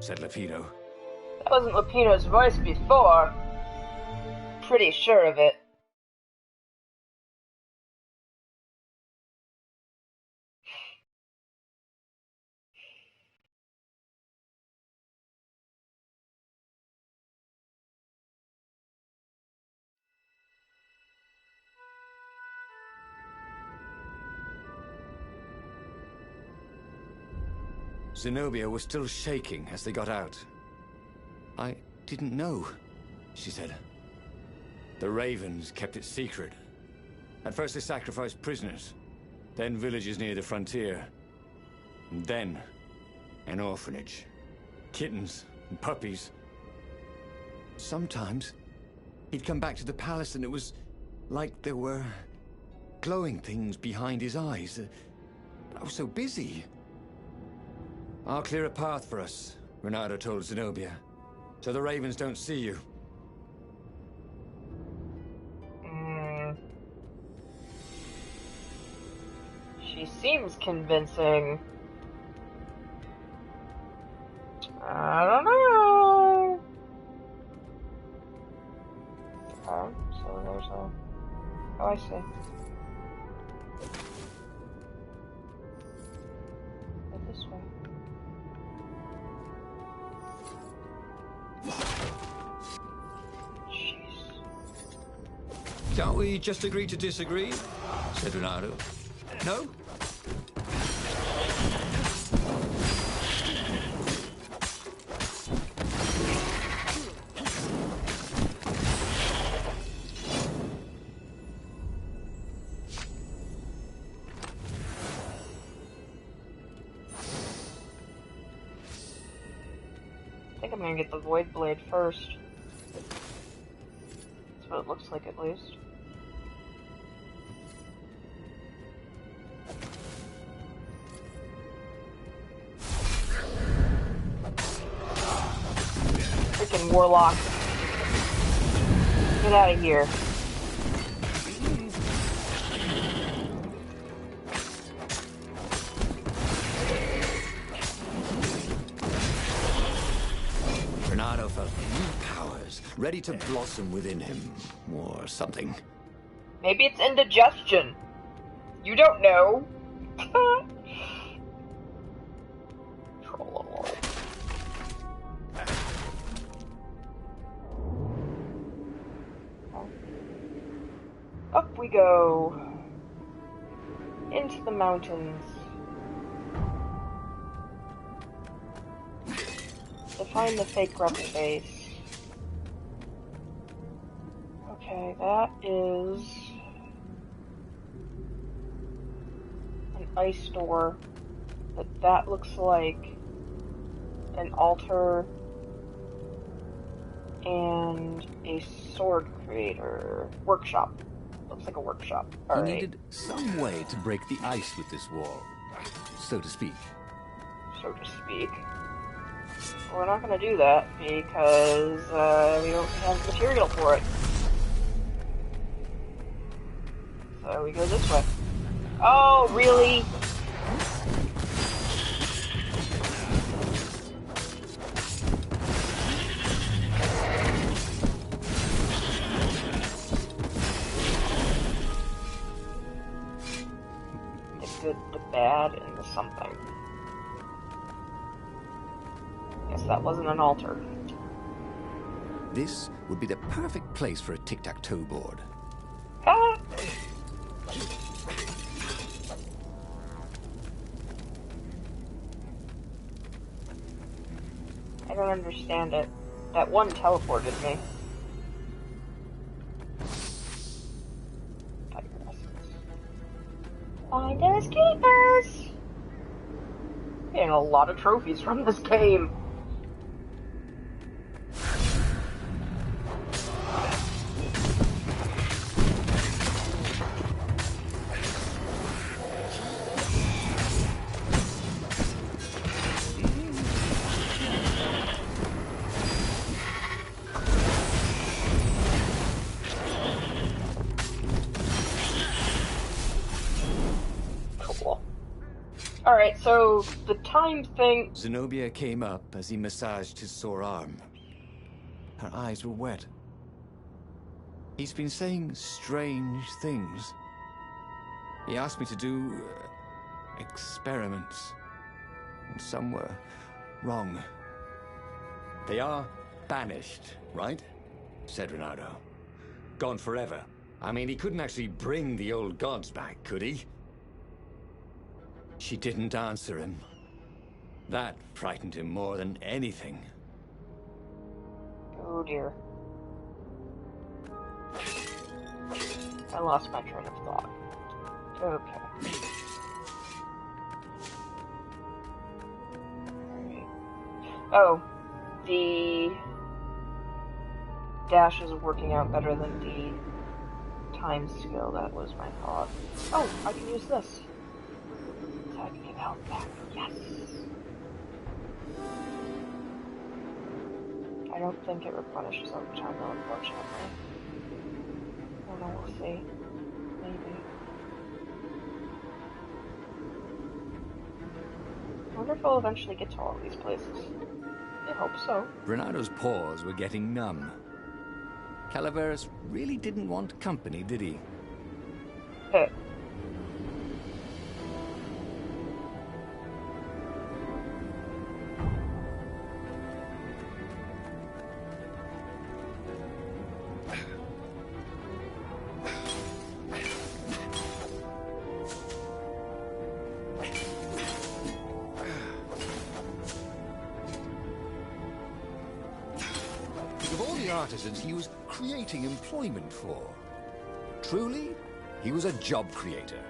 Said Lupino. That wasn't Lupino's voice before. Pretty sure of it. Zenobia was still shaking as they got out. I didn't know, she said. The Ravens kept it secret. At first they sacrificed prisoners, then villages near the frontier, and then an orphanage. Kittens and puppies. Sometimes he'd come back to the palace and it was like there were glowing things behind his eyes. I was so busy. I'll clear a path for us, Reynardo told Zenobia, so the Ravens don't see you. She seems convincing. I don't know. Okay, so there's a... Oh, I see. Go this way. Jeez. Can't we just agree to disagree? Said Reynardo. No? I think I'm gonna get the Void Blade first. That's what it looks like, at least. Freaking Warlock. Get out of here. Reynardo felt new powers ready to blossom within him, or something. Maybe it's indigestion. You don't know. Troll. Up we go. Into the mountains. To find the fake rebel base. Okay, that is an ice door. But that looks like an altar and a sword creator workshop. Looks like a workshop. He Alright. needed some way to break the ice with this wall, so to speak. So to speak. Well, we're not gonna do that because we don't have material for it. So we go this way. Oh, really? The good, the bad, and the something. Guess that wasn't an altar. This would be the perfect place for a tic-tac-toe board. Ah! understand it. That one teleported me. Finders keepers! Getting a lot of trophies from this game. Alright, so the time thing... Zenobia came up as he massaged his sore arm. Her eyes were wet. He's been saying strange things. He asked me to do... experiments. And some were wrong. They are banished, right? Said Reynardo. Gone forever. I mean, he couldn't actually bring the old gods back, could he? She didn't answer him. That frightened him more than anything. Oh dear. I lost my train of thought. Okay. Alright. Oh, the dash is working out better than the time skill. That was my thought. Oh, I can use this. So I can get health back. Yes! I don't think it replenishes over time though, unfortunately. Oh no, we'll see. Maybe. I wonder if I'll eventually get to all of these places. I hope so. Reynardo's paws were getting numb. Calaveras really didn't want company, did he? Of all the artisans he was creating employment for, truly, he was a job creator.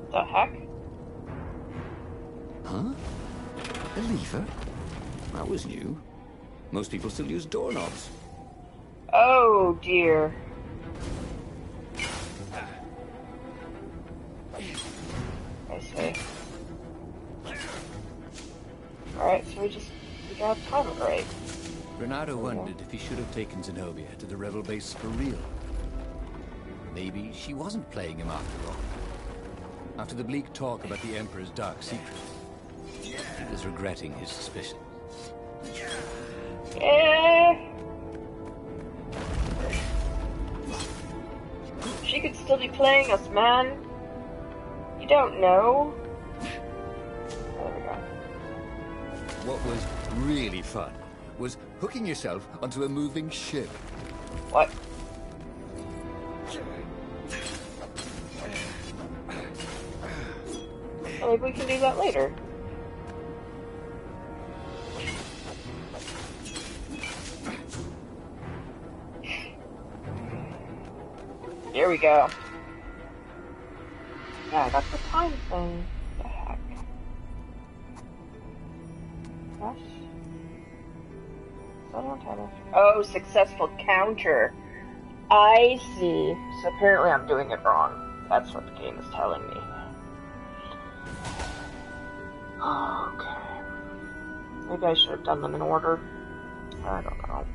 The heck? Huh? A lever? That was new. Most people still use doorknobs. Oh dear. I see. Alright, so we gotta time it right. Reynardo wondered if he should have taken Zenobia to the rebel base for real. Maybe she wasn't playing him after all. After the bleak talk about the Emperor's dark secret, he was regretting his suspicion. She could still be playing us, man. You don't know. There we go. What was really fun was hooking yourself onto a moving ship. What? Well, maybe we can do that later. Here we go. Yeah, I got the time thing. What the heck? Yes? Oh, successful counter. I see. So apparently I'm doing it wrong. That's what the game is telling me. Okay. Maybe I should have done them in order. I don't know.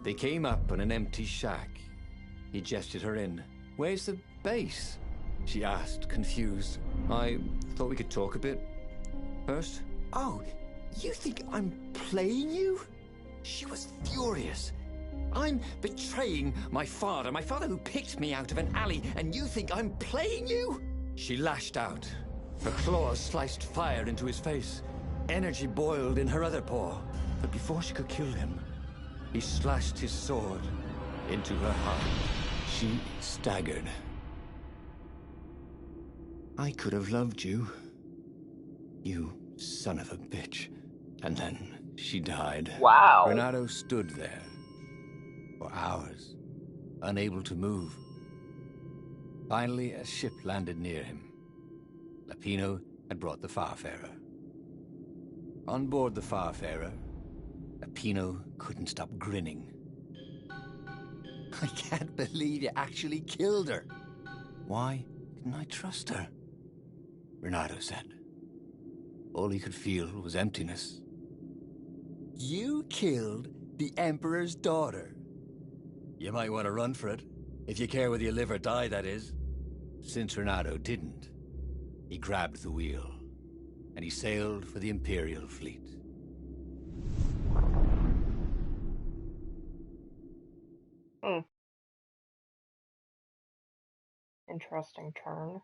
They came up on an empty shack. He gestured her in. "Where's the base?" she asked, confused. "I thought we could talk a bit first." Oh, you think I'm playing you? She was furious. I'm betraying my father who picked me out of an alley, and you think I'm playing you? She lashed out. Her claws sliced fire into his face. Energy boiled in her other paw. But before she could kill him, he slashed his sword into her heart. She staggered. "I could have loved you, you son of a bitch." And then she died. Wow. Renato stood there for hours, unable to move. Finally, a ship landed near him. Lapino had brought the Farfarer. On board the Farfarer, Lapino couldn't stop grinning. "I can't believe you actually killed her. Why didn't I trust her?" Renato said. All he could feel was emptiness. "You killed the Emperor's daughter. You might want to run for it, if you care whether you live or die, that is." Since Renato didn't, he grabbed the wheel, and he sailed for the Imperial fleet. Interesting turn.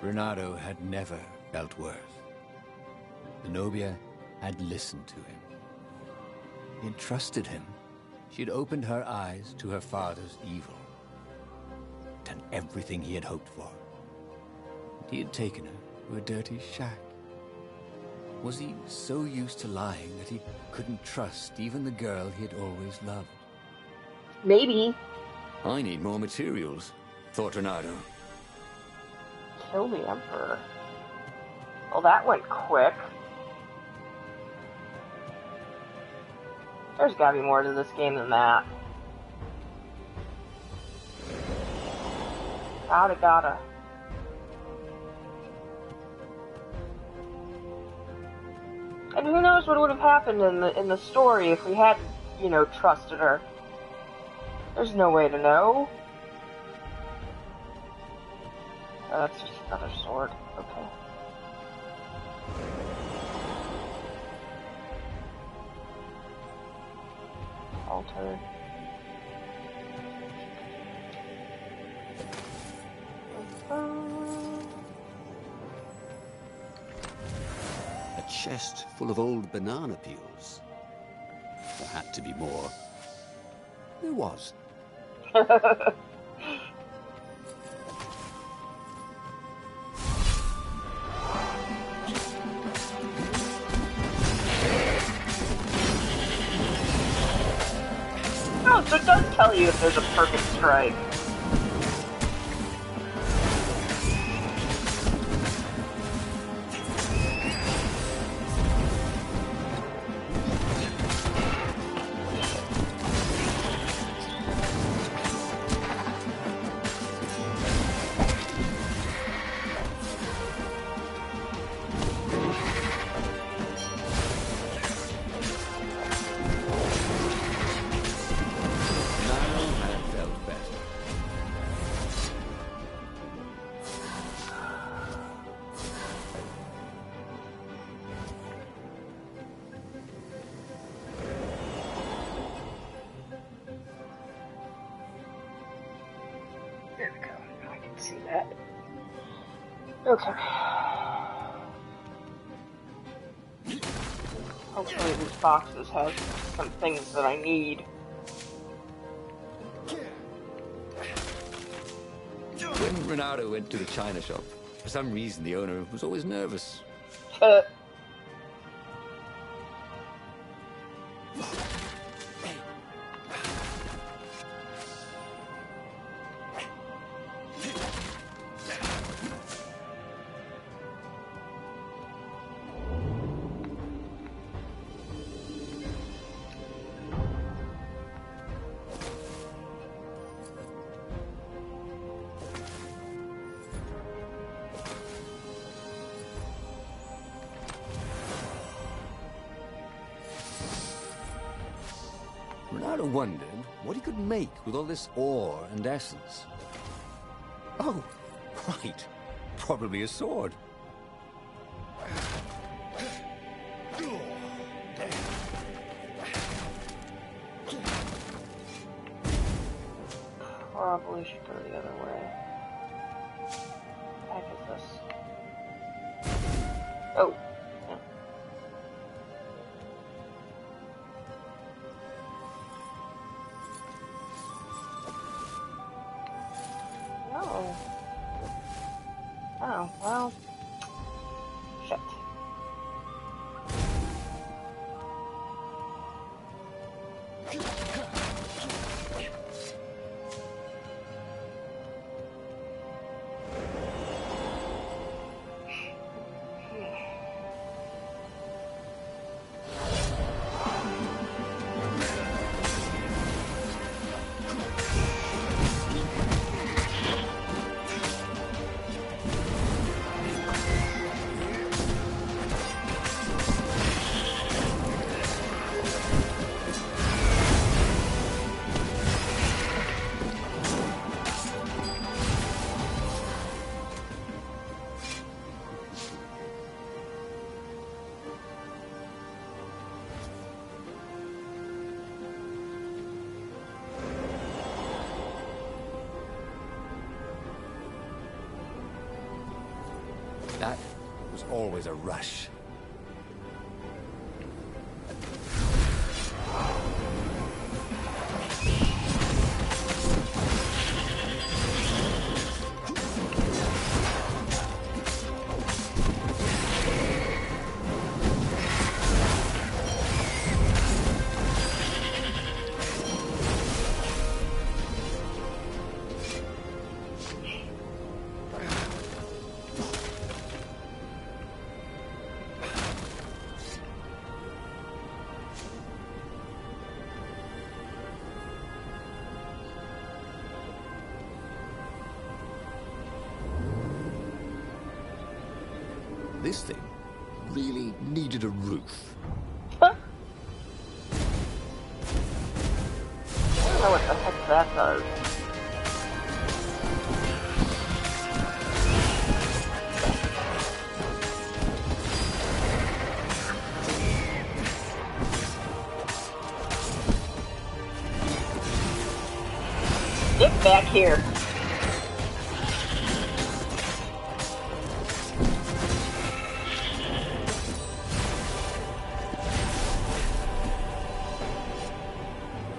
Renato had never felt worth. Zenobia had listened to him. He had trusted him. She had opened her eyes to her father's evil. Done everything he had hoped for. He had taken her to a dirty shack. Was he so used to lying that he couldn't trust even the girl he had always loved? Maybe. "I need more materials," thought Renato. Kill the Emperor. Well, that went quick. There's gotta be more to this game than that. Gotta. And who knows what would have happened in the story if we hadn't, trusted her. There's no way to know. Oh, that's just another sword. Okay. Altar. A chest full of old banana peels. There had to be more. There was. Oh, so it does tell you if there's a perfect strike. There we go. I can see that. Okay. Hopefully these boxes have some things that I need. When Renato went to the china shop, for some reason the owner was always nervous. Renato wondered what he could make with all this ore and essence. Oh, right. Probably a sword. Probably should go the other way. What the heck is this? Oh. Yeah. No. Oh, well. Shit. That was always a rush. This thing really needed a roof. Huh? I don't know what the heck that does. Get back here.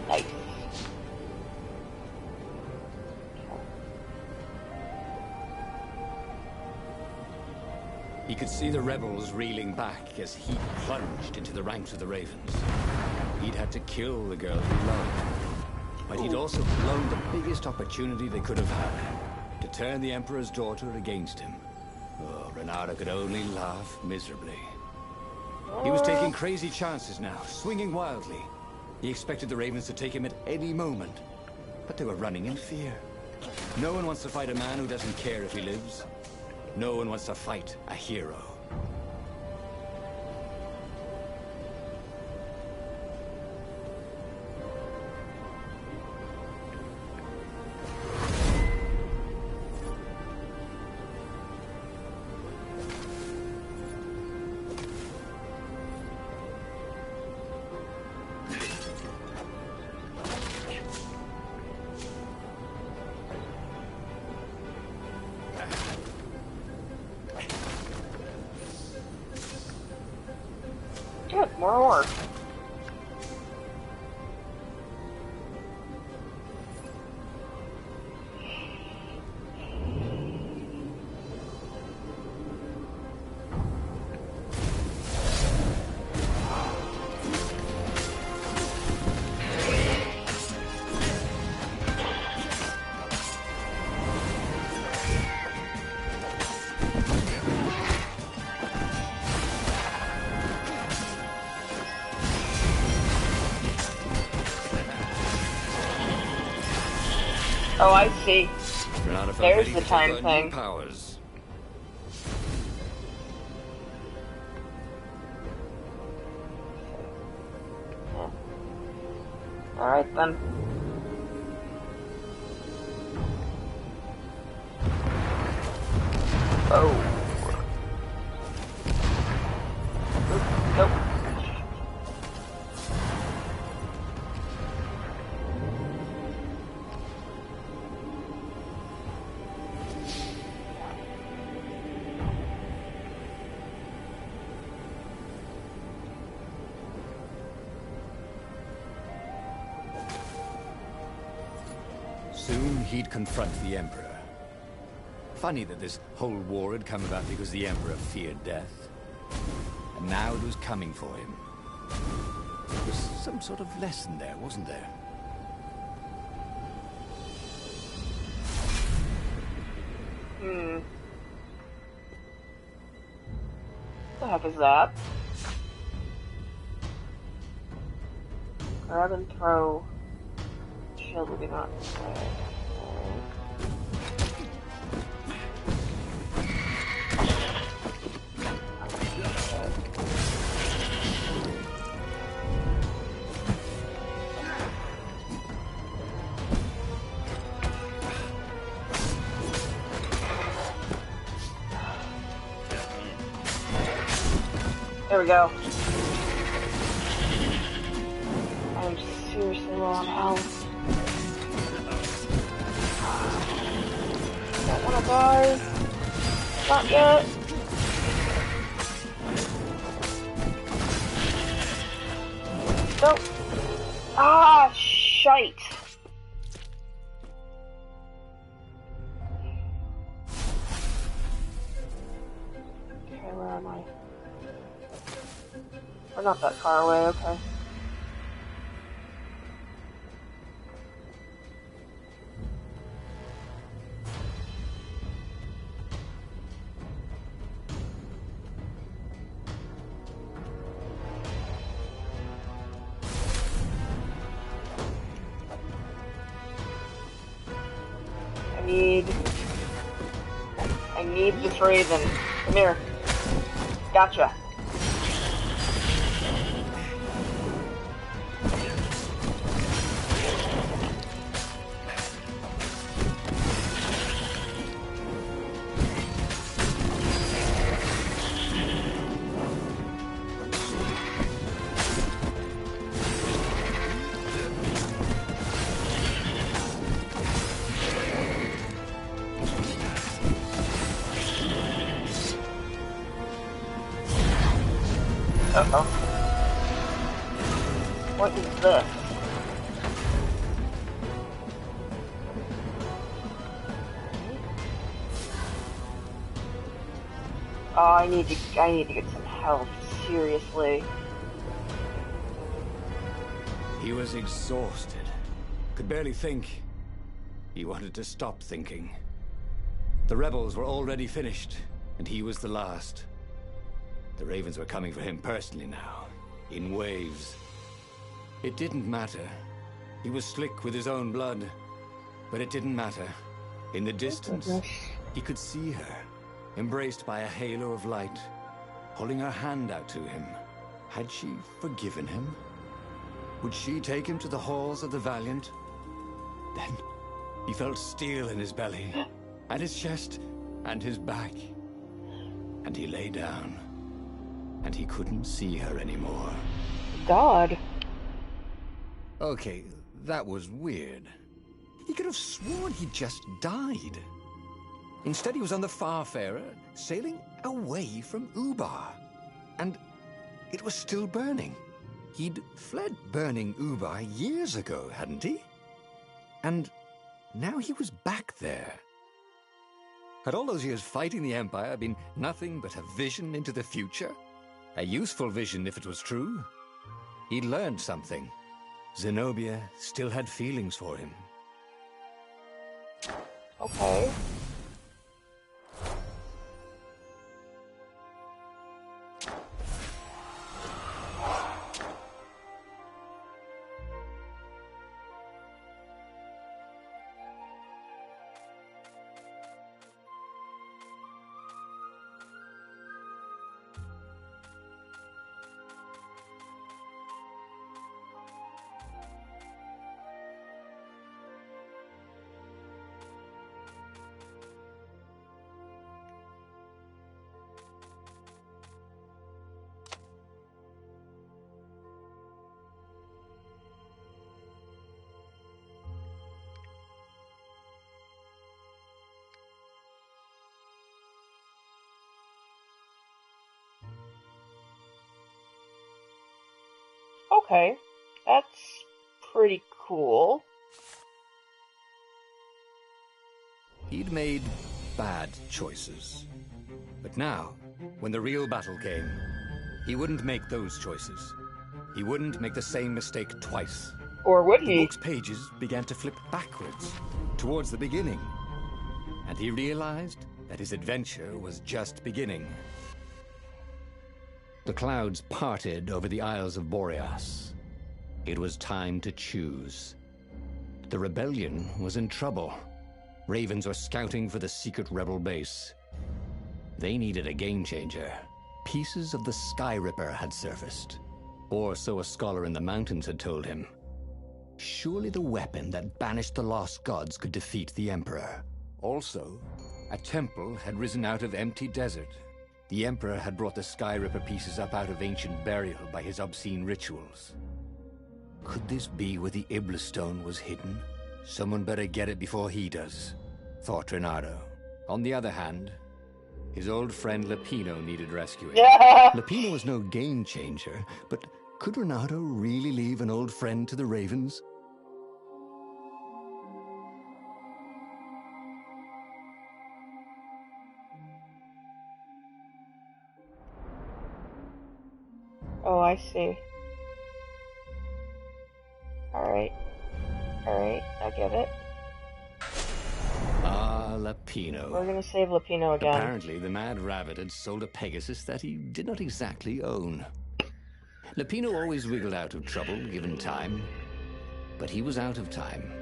Nice. He could see the rebels reeling back as he plunged into the ranks of the Ravens. He'd had to kill the girl he loved. But he'd also blown the biggest opportunity they could have had to turn the Emperor's daughter against him. Oh, Renato could only laugh miserably. He was taking crazy chances now, swinging wildly. He expected the Ravens to take him at any moment, but they were running in fear. No one wants to fight a man who doesn't care if he lives. No one wants to fight a hero. Good, more ore. Oh, I see. There's the time thing. Powers. Alright then. Oh. Nope. Soon he'd confront the Emperor. Funny that this whole war had come about because the Emperor feared death. And now it was coming for him. There was some sort of lesson there, wasn't there? What the heck is that? Grab and throw. Shield will be not. There we go. I'm seriously low on health. Don't wanna die. Not yet. Nope. Ah, shite. Okay, where am I? We're not that far away, okay. I need this Raven. Come here. Gotcha. Uh-oh. What is this? Oh, I need to get some help, seriously. He was exhausted. Could barely think. He wanted to stop thinking. The rebels were already finished, and he was the last. The Ravens were coming for him personally now, in waves. It didn't matter. He was slick with his own blood, but it didn't matter. In the distance, he could see her, embraced by a halo of light, holding her hand out to him. Had she forgiven him? Would she take him to the halls of the Valiant? Then he felt steel in his belly, and his chest, and his back. And he lay down, and he couldn't see her anymore. God. Okay, that was weird. He could have sworn he just died. Instead, he was on the Farfarer, sailing away from Ubar. And it was still burning. He'd fled burning Ubar years ago, hadn't he? And now he was back there. Had all those years fighting the Empire been nothing but a vision into the future? A useful vision if it was true. He'd learned something. Zenobia still had feelings for him. Okay. Okay. That's pretty cool. He'd made bad choices. But now, when the real battle came, he wouldn't make those choices. He wouldn't make the same mistake twice. Or would The he? book's pages began to flip backwards, towards the beginning. And he realized that his adventure was just beginning. The clouds parted over the Isles of Boreas. It was time to choose. The rebellion was in trouble. Ravens were scouting for the secret rebel base. They needed a game changer. Pieces of the Sky Ripper had surfaced. Or so a scholar in the mountains had told him. Surely the weapon that banished the lost gods could defeat the Emperor. Also, a temple had risen out of empty desert. The Emperor had brought the Sky Ripper pieces up out of ancient burial by his obscene rituals. Could this be where the Iblis Stone was hidden? Someone better get it before he does, thought Reynardo. On the other hand, his old friend Lapino needed rescuing. Lapino was no game changer, but could Reynardo really leave an old friend to the Ravens? Oh, I see. Alright. Alright, I get it. Ah, Lapino. We're gonna save Lapino again. Apparently, the Mad Rabbit had sold a Pegasus that he did not exactly own. Lapino always wiggled out of trouble, given time. But he was out of time.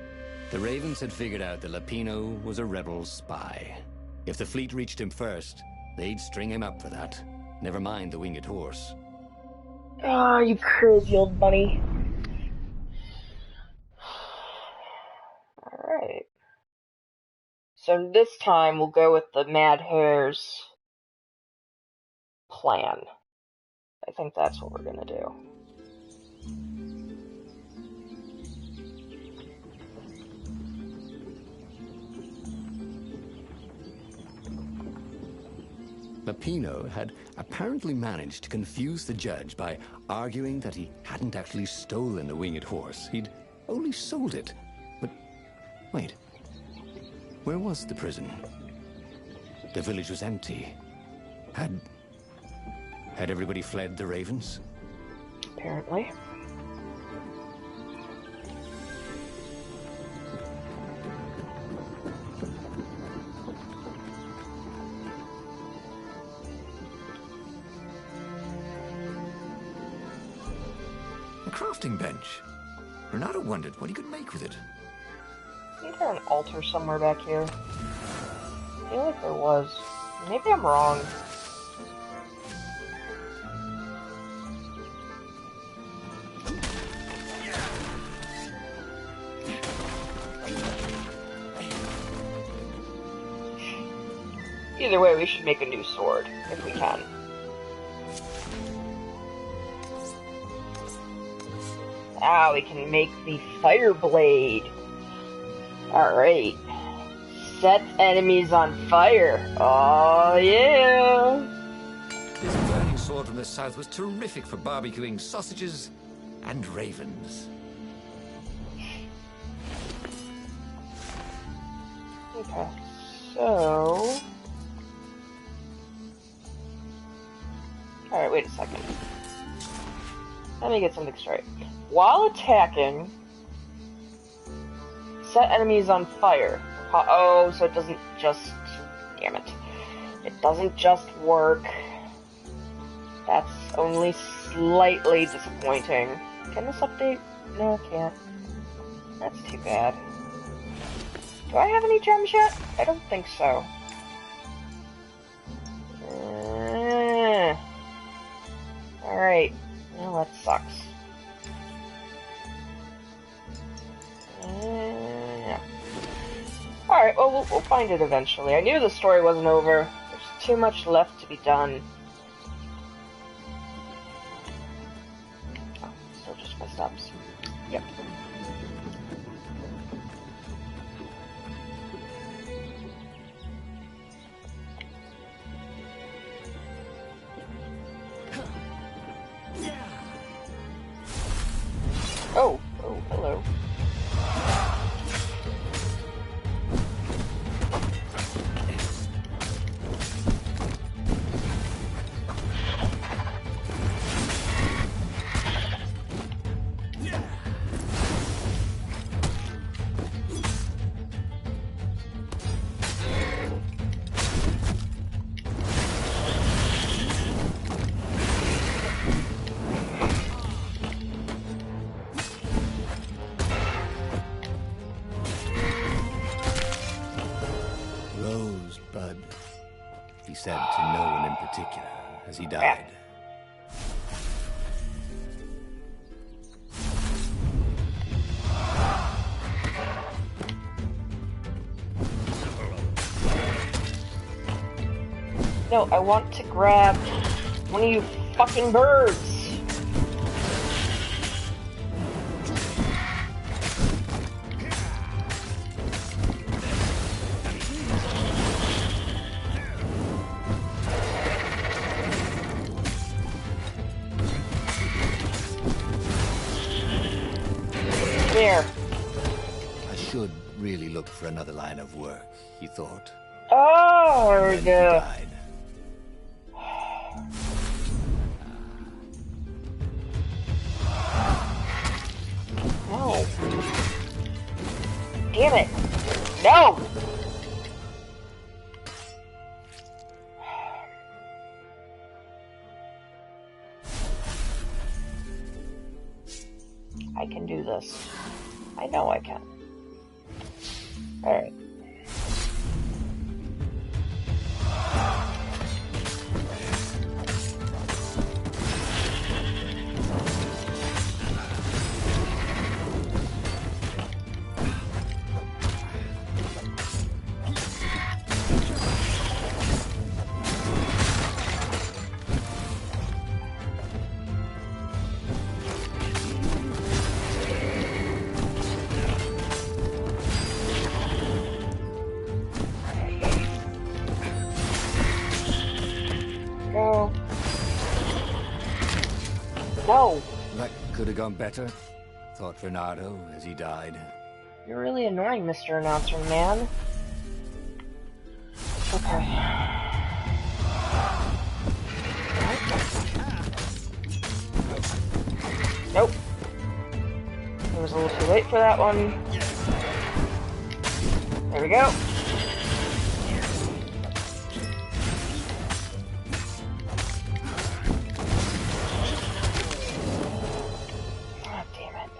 The Ravens had figured out that Lapino was a rebel spy. If the fleet reached him first, they'd string him up for that. Never mind the winged horse. Ah, you crazy old bunny. Alright. So this time we'll go with the Mad Hare's plan. I think that's what we're gonna do. Lapino had apparently managed to confuse the judge by arguing that he hadn't actually stolen the winged horse. He'd only sold it. But wait, where was the prison? The village was empty. Had everybody fled the Ravens? Apparently. A crafting bench. Reynardo wondered what he could make with it. Isn't there an altar somewhere back here? I feel like there was. Maybe I'm wrong. Either way, we should make a new sword, if we can. Ah, we can make the fire blade. Alright. Set enemies on fire. Oh, yeah. This burning sword from the south was terrific for barbecuing sausages and ravens. Okay, so... Alright, wait a second. Let me get something straight. While attacking, set enemies on fire. Oh, so it doesn't just... Damn it. It doesn't just work. That's only slightly disappointing. Can this update? No, it can't. That's too bad. Do I have any gems yet? I don't think so. Alright. Well, that sucks. Yeah. Alright, well, we'll find it eventually. I knew the story wasn't over. There's too much left to be done. Oh, still just my stops. Yep. said to no one in particular as he died. No, I want to grab one of you fucking birds. There. I should really look for another line of work, he thought. Oh, there we Then he go. died. No. Damn it. No! I can do this. I know I can. Alright. Go. No! That could have gone better, thought Renato as he died. You're really annoying, Mr. Announcer Man. Okay. Nope. It was a little too late for that one. There we go. God damn it.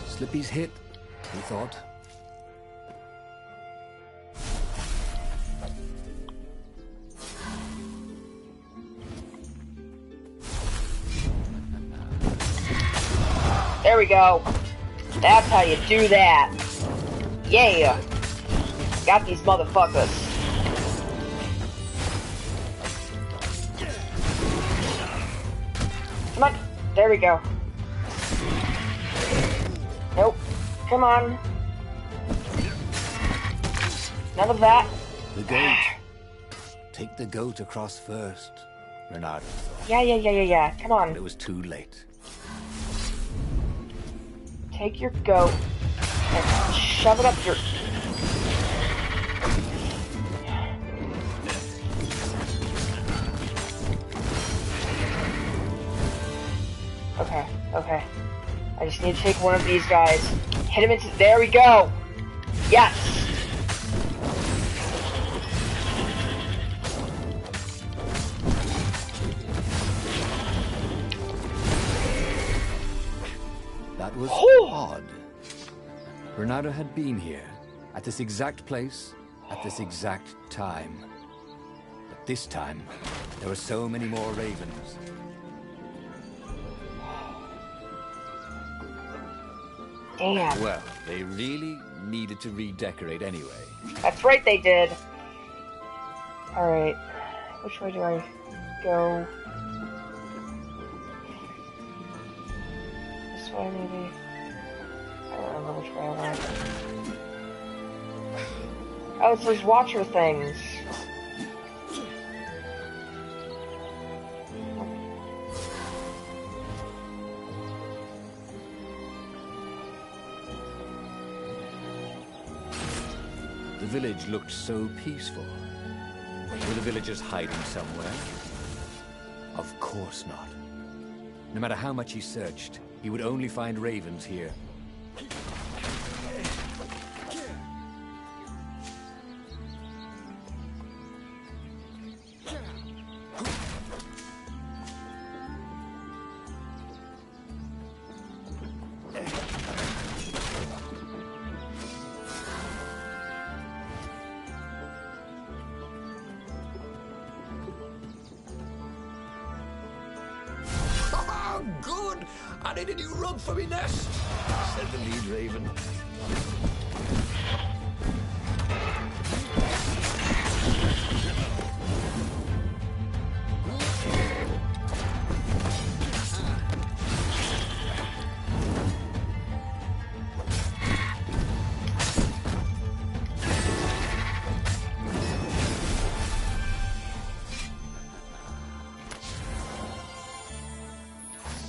Slippy's hit, he thought. There we go. That's how you do that. Yeah. Got these motherfuckers. Come on. There we go. Nope. Come on. None of that. The goat. Take the goat across first, Renato thought. Yeah. Come But on. it was too late. Take your goat and shove it up your... Okay. I just need to take one of these guys. Hit him into... There we go! Yes! That was Whew. odd. Renato had been here, at this exact place, at this exact time. But this time, there were so many more ravens. Damn. Well, they really needed to redecorate anyway. That's right, they did. Alright. Which way do I go? This way, maybe? I don't remember which way I went. Oh, it's those watcher things. The village looked so peaceful. Were the villagers hiding somewhere? Of course not. No matter how much he searched, he would only find ravens here. Good! I need a new rug for me nest, said the lead raven.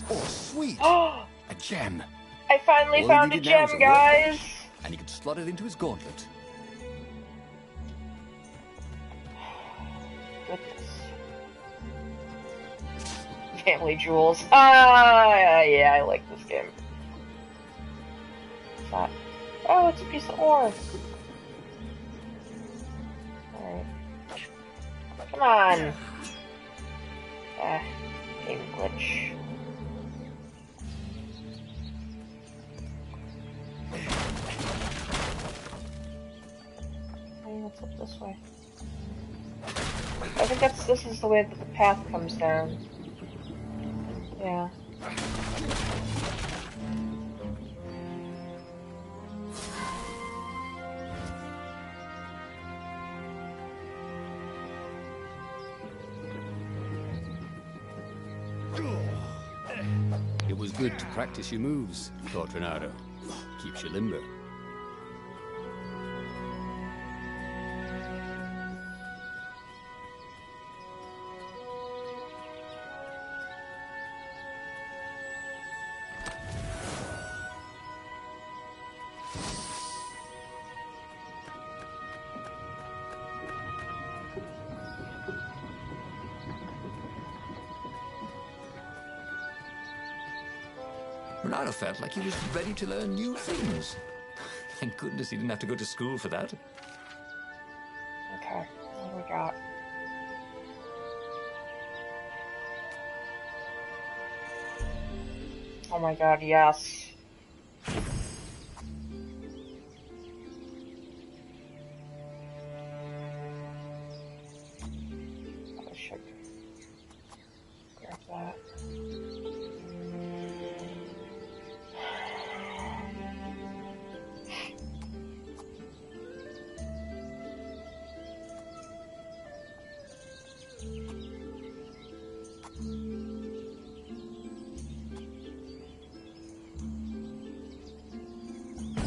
Oh, sweet! Oh, A gem. I finally All found he a needed now gem, is a guys! And he could slot it into his gauntlet. Goodness. Family jewels. Yeah, I like this game. What's that? Oh, it's a piece of ore. Alright. Come on. Game glitch. Let's look this way. I think this is the way that the path comes down. Yeah. It was good to practice your moves, thought Reynardo. Keeps you limber. Reynardo felt like he was ready to learn new things. Thank goodness he didn't have to go to school for that. Okay, what do we got? Oh my god, yes. I should grab that.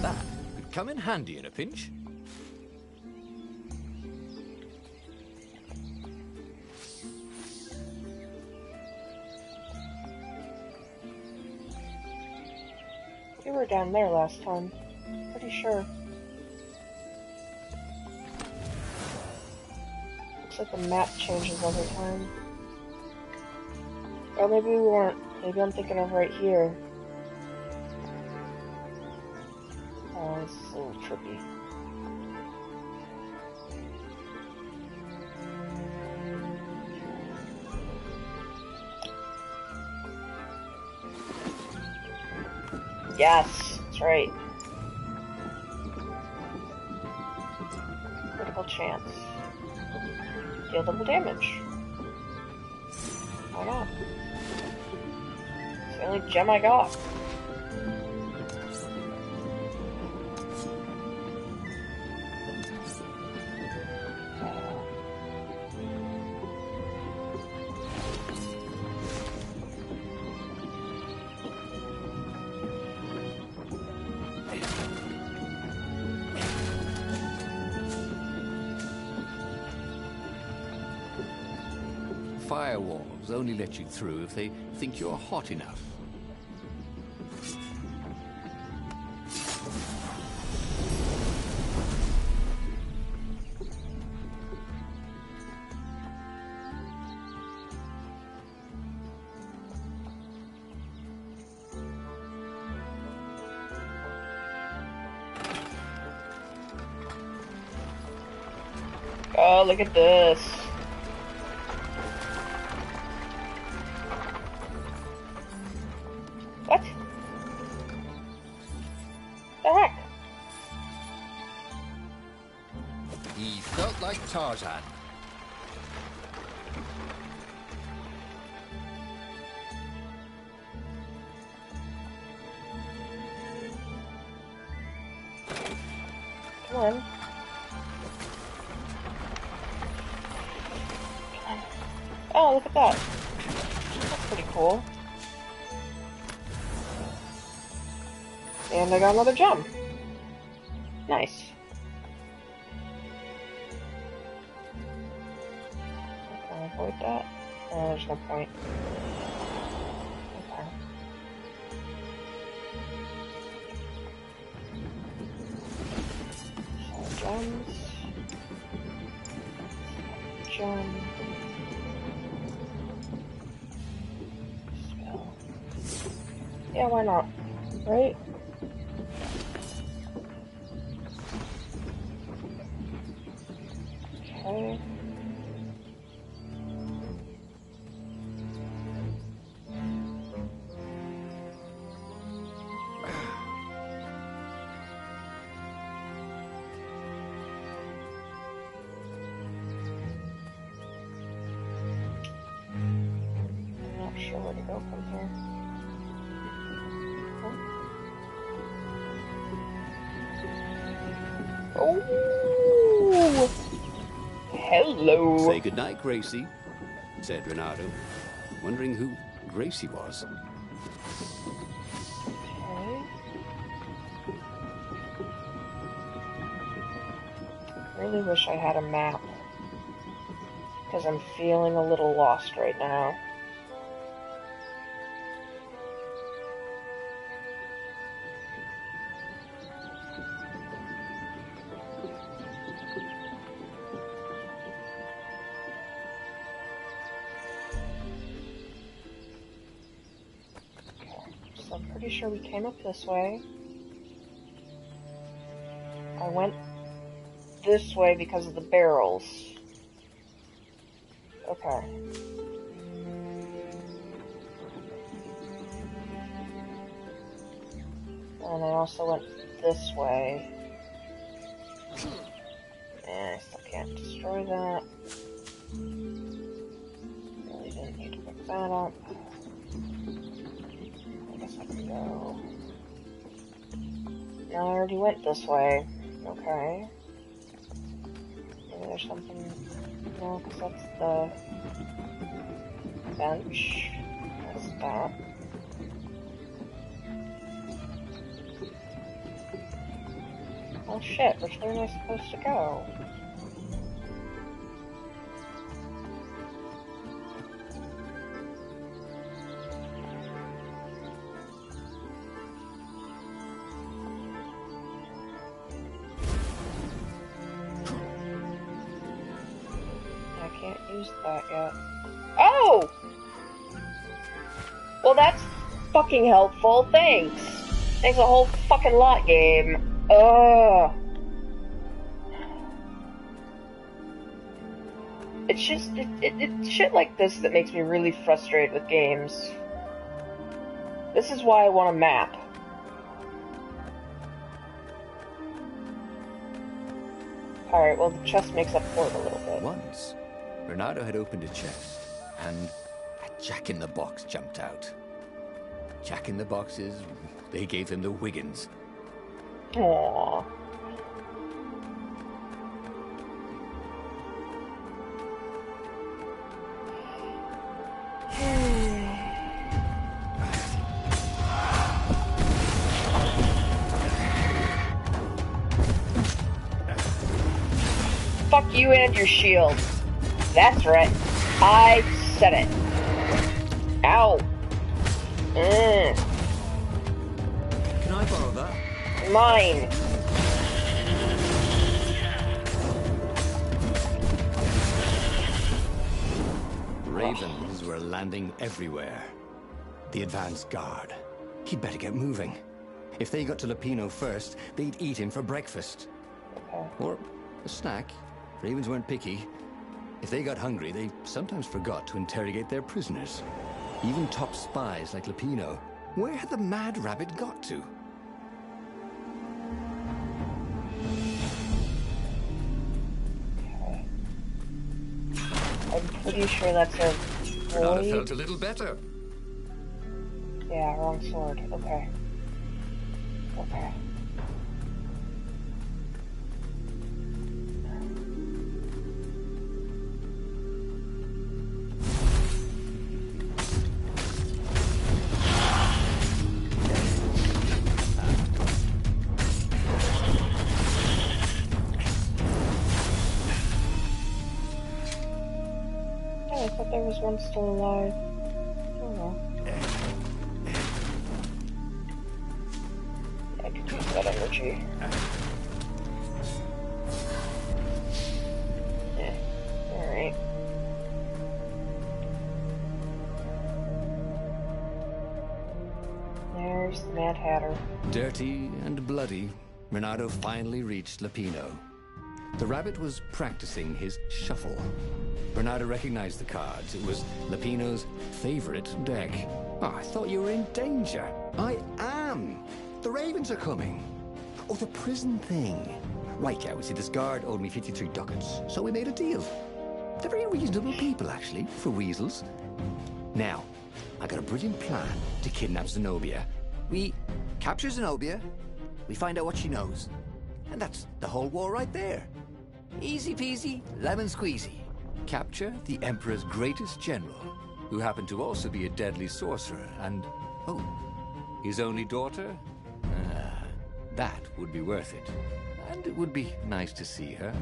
That could come in handy in a pinch. We were down there last time. Pretty sure. Looks like the map changes every time. Oh, maybe we weren't. Maybe I'm thinking of right here. Oh, this is a little trippy. Yes, that's right. Critical chance. Deal double damage. Why not? It's the only gem I got. firewalls only let you through if they think you're hot enough. Oh, look at this. What? The heck? He felt like Tarzan. Come on. Oh, look at that. That's pretty cool. And I got another gem. Nice. Can I avoid that? Oh, there's no point. Okay. So, gems. Gem. Yeah, why not? Right? Okay. I'm not sure where to go from here. Oh, hello. Say goodnight, Gracie, said Reynardo, wondering who Gracie was. Okay. Really wish I had a map, because I'm feeling a little lost right now. I'm pretty sure we came up this way. I went this way because of the barrels. Okay. And I also went this way. And I still can't destroy that. Really didn't need to pick that up. No. No, I already went this way. Okay. Maybe there's something... No, because that's the... bench. That's that. Oh shit, which way am I supposed to go? Use that yet. Oh! Well, that's fucking helpful. Thanks. Thanks a whole fucking lot, game. Ugh. It's just, it's shit like this that makes me really frustrated with games. This is why I want a map. Alright, well, the chest makes up for it a little bit. Once, Reynardo had opened a chest, and a Jack-in-the-Box jumped out. Jack-in-the-Boxes, they gave him the Wiggins. Aww. Fuck you and your shield. That's right. I said it. Ow. Can I borrow that? Mine. Ravens were landing everywhere. The advance guard. He'd better get moving. If they got to Lupino first, they'd eat him for breakfast. Okay. Or a snack. Ravens weren't picky. If they got hungry, they sometimes forgot to interrogate their prisoners. Even top spies like Lupino. Where had the mad rabbit got to? I'm pretty sure that's a Renata void. felt a little better. Yeah, wrong sword. Okay. Okay. Oh, I thought there was one still alive. Oh well. I could use that energy. Yeah. Alright. There's the Mad Hatter. Dirty and bloody, Renato finally reached Lupino. The rabbit was practicing his shuffle. Renato recognized the cards. It was Lupino's favorite deck. Oh, I thought you were in danger. I am. The Ravens are coming. Oh, the prison thing. Right, yeah, see, this guard owed me 53 ducats, so we made a deal. They're very reasonable people, actually, for weasels. Now, I got a brilliant plan to kidnap Zenobia. We capture Zenobia, we find out what she knows, and that's the whole war right there. Easy peasy, lemon squeezy. Capture the Emperor's greatest general, who happened to also be a deadly sorcerer, and, oh, his only daughter? That would be worth it. And it would be nice to see her.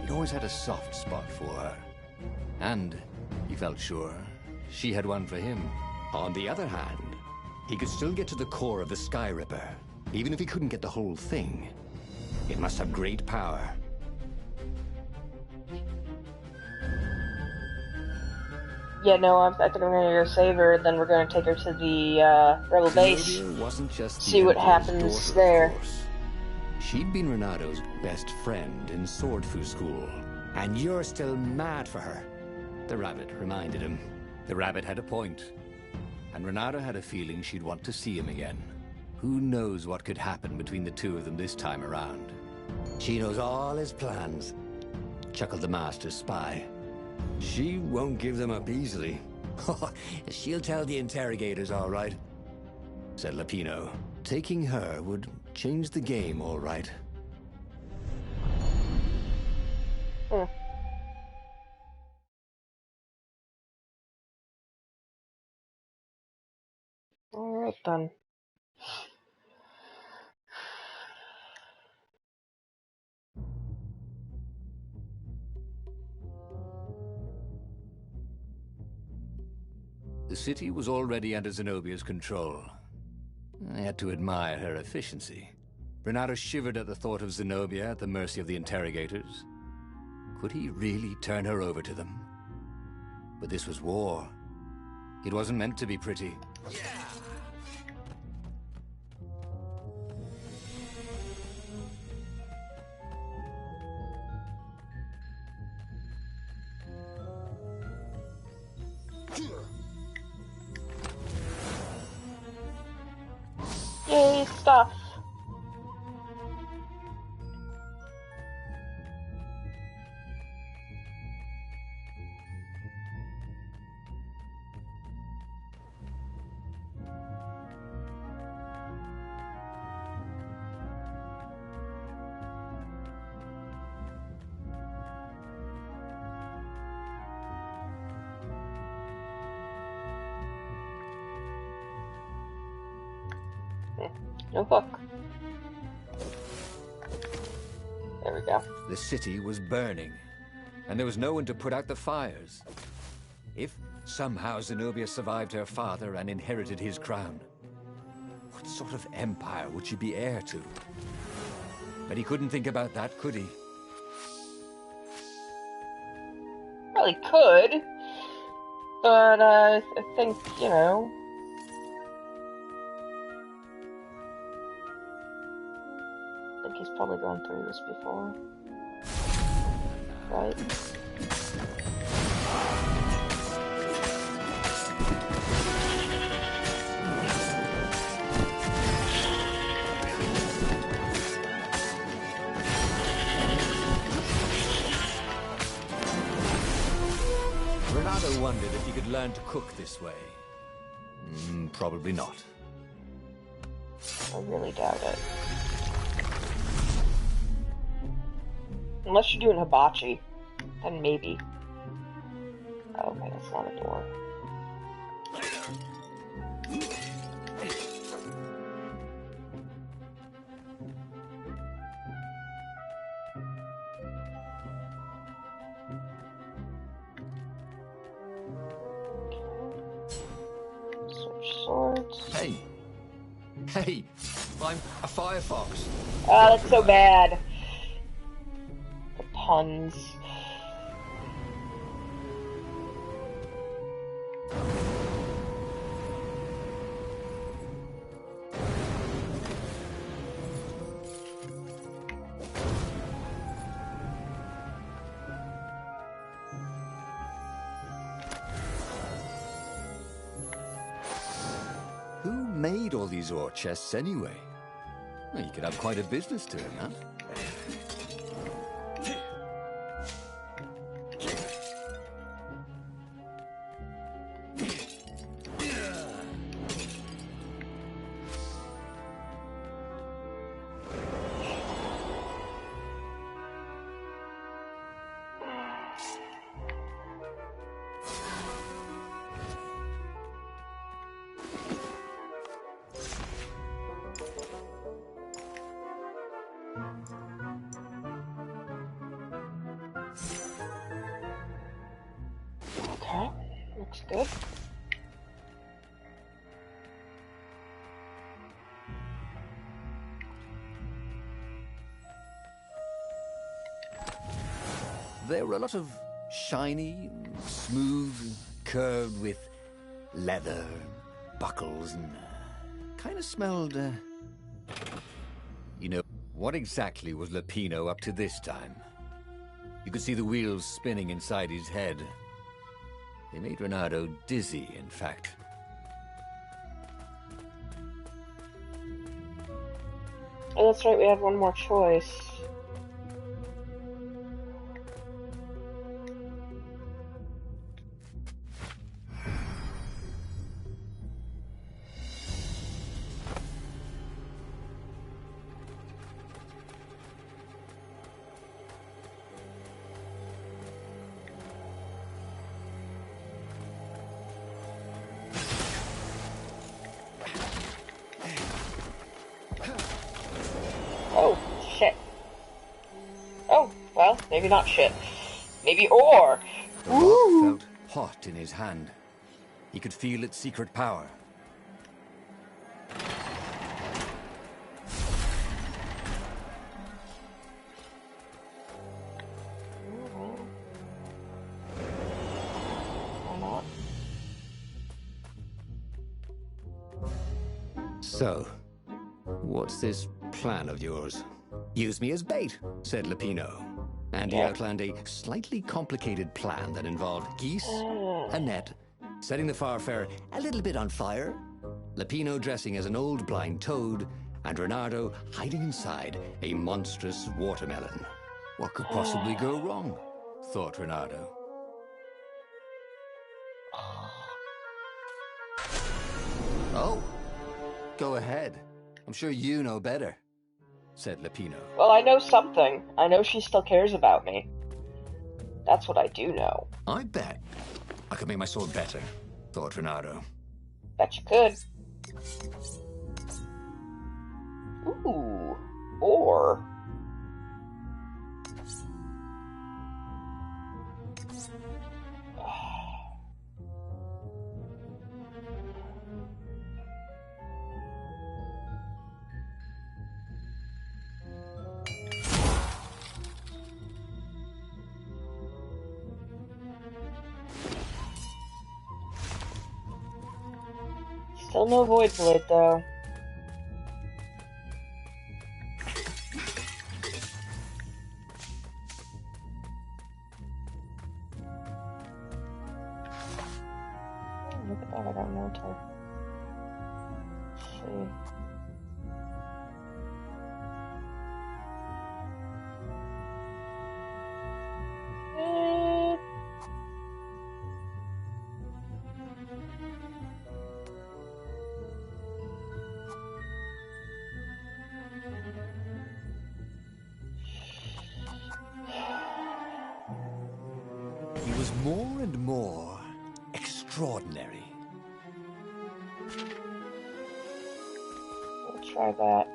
He'd always had a soft spot for her. And he felt sure she had one for him. On the other hand, he could still get to the core of the Sky Ripper, even if he couldn't get the whole thing. It must have great power. Yeah, no, I think I'm gonna go save her, then we're gonna take her to the, Rebel base. Zenobia wasn't just the See what Emperor's happens daughter, there. of course. She'd been Renato's best friend in Swordfu school. And you're still mad for her. The rabbit reminded him. The rabbit had a point. And Renato had a feeling she'd want to see him again. Who knows what could happen between the two of them this time around? She knows all his plans, chuckled the master spy. She won't give them up easily. She'll tell the interrogators, all right, said Lupino. Taking her would change the game, all right. Alright then. The city was already under Zenobia's control. I had to admire her efficiency. Renato shivered at the thought of Zenobia at the mercy of the interrogators. Could he really turn her over to them? But this was war. It wasn't meant to be pretty. Yay, stuff! No hook. There we go. The city was burning, and there was no one to put out the fires. If somehow Zenobia survived her father and inherited his crown, what sort of empire would she be heir to? But he couldn't think about that, could he? Well, he could. But, I think, you know... I think he's probably gone through this before. Right? Renato wondered if he could learn to cook this way. Probably not. I really doubt it. Unless you're doing hibachi, then maybe. Oh, okay, that's not a door. Switch swords. Hey! Hey! I'm a firefox. Oh, that's so bad. The puns. Who made all these ore chests anyway? Well, you could have quite a business to him, huh? Okay, looks good. There were a lot of shiny, smooth, curved with leather, buckles, and kind of smelled, You know, what exactly was Lupino up to this time? You could see the wheels spinning inside his head. They made Renato dizzy, in fact. Oh, that's right, we have one more choice. Oh, shit. Oh, well, maybe not shit. Maybe ore. The rock felt hot in his hand. He could feel its secret power. Why not? So, what's this plan of yours? Use me as bait, said Lupino. And he Yeah. outlined a slightly complicated plan that involved geese, a net, setting the Farfarer a little bit on fire, Lupino dressing as an old blind toad, and Renato hiding inside a monstrous watermelon. What could possibly go wrong? Thought Renato. Oh, go ahead. I'm sure you know better, said Lupino. Well, I know something. I know she still cares about me. That's what I do know. I bet I could make my sword better, thought Renato. Bet you could. Ooh, ore. Still no void plate though. Oh, look at that, I got an altar. Let's see. He was more and more extraordinary. We'll try that.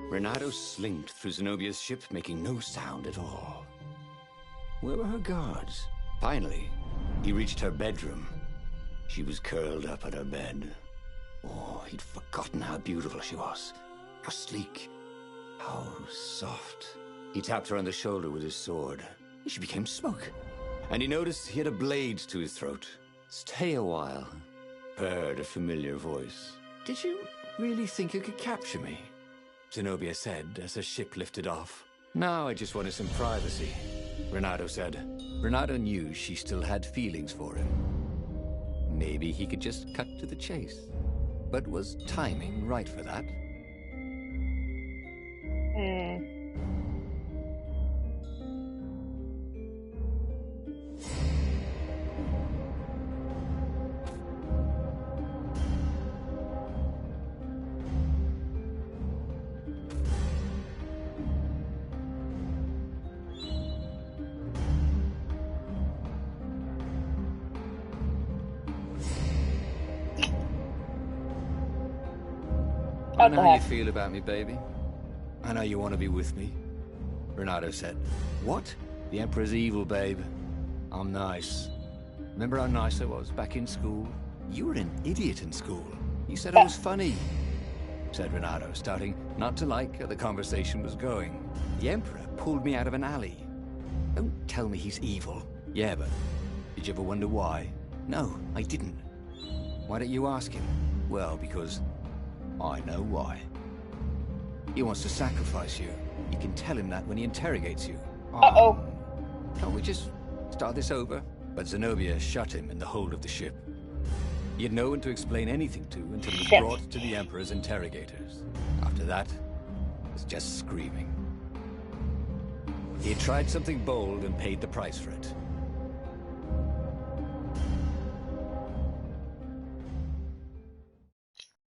Renato slinked through Zenobia's ship, making no sound at all. Where were her guards? Finally, he reached her bedroom. She was curled up at her bed. Oh, he'd forgotten how beautiful she was. How sleek. How soft. He tapped her on the shoulder with his sword. She became smoke. And he noticed he had a blade to his throat. Stay a while, purred a familiar voice. Did you really think you could capture me? Zenobia said as her ship lifted off. Now I just wanted some privacy, Renato said. Renato knew she still had feelings for him. Maybe he could just cut to the chase. But was timing right for that? I know how you feel about me, baby. I know you want to be with me. Renato said. What? The Emperor's evil, babe. I'm nice. Remember how nice I was back in school? You were an idiot in school. You said I was funny, said Renato, starting not to like how the conversation was going. The Emperor pulled me out of an alley. Don't tell me he's evil. Yeah, but did you ever wonder why? No, I didn't. Why don't you ask him? Well, because I know why. He wants to sacrifice you. You can tell him that when he interrogates you. Uh-oh. Can't we just start this over? But Zenobia shut him in the hold of the ship. He had no one to explain anything to until he was brought to the Emperor's interrogators. After that, it was just screaming. He had tried something bold and paid the price for it.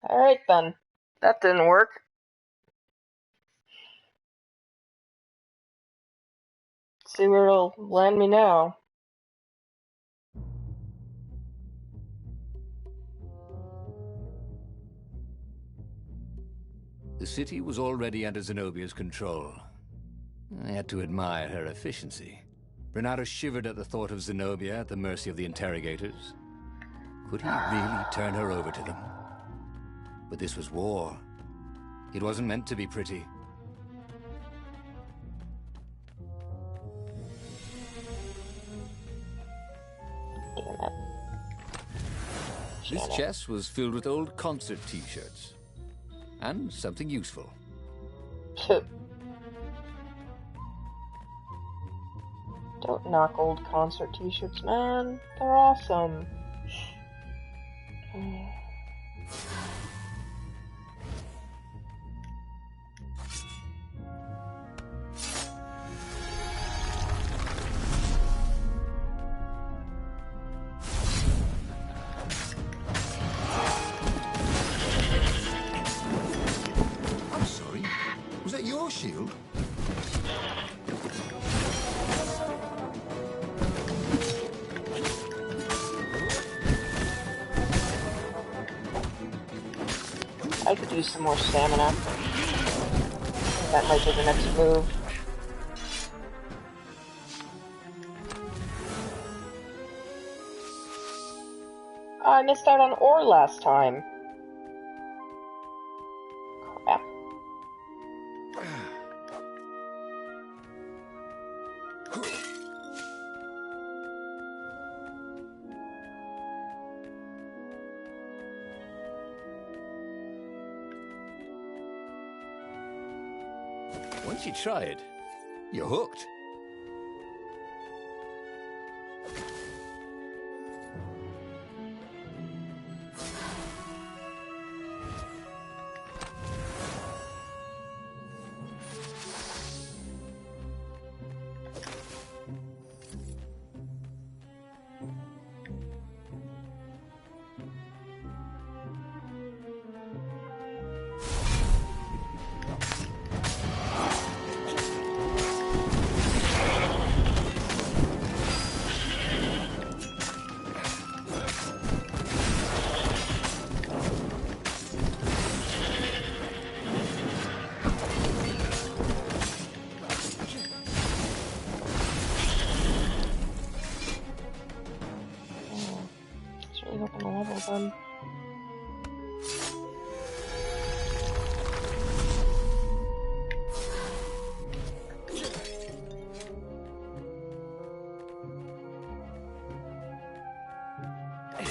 Alright then. That didn't work. Let's see where it'll land me now. The city was already under Zenobia's control. I had to admire her efficiency. Renato shivered at the thought of Zenobia at the mercy of the interrogators. Could he really turn her over to them? But this was war. It wasn't meant to be pretty. This chest was filled with old concert t-shirts. And something useful. Don't knock old concert t-shirts, man. They're awesome. I'm sorry. Was that your shield? I could use some more stamina. That might be the next move. Oh, I missed out on ore last time. Crap. Once you try it, you're hooked. Them.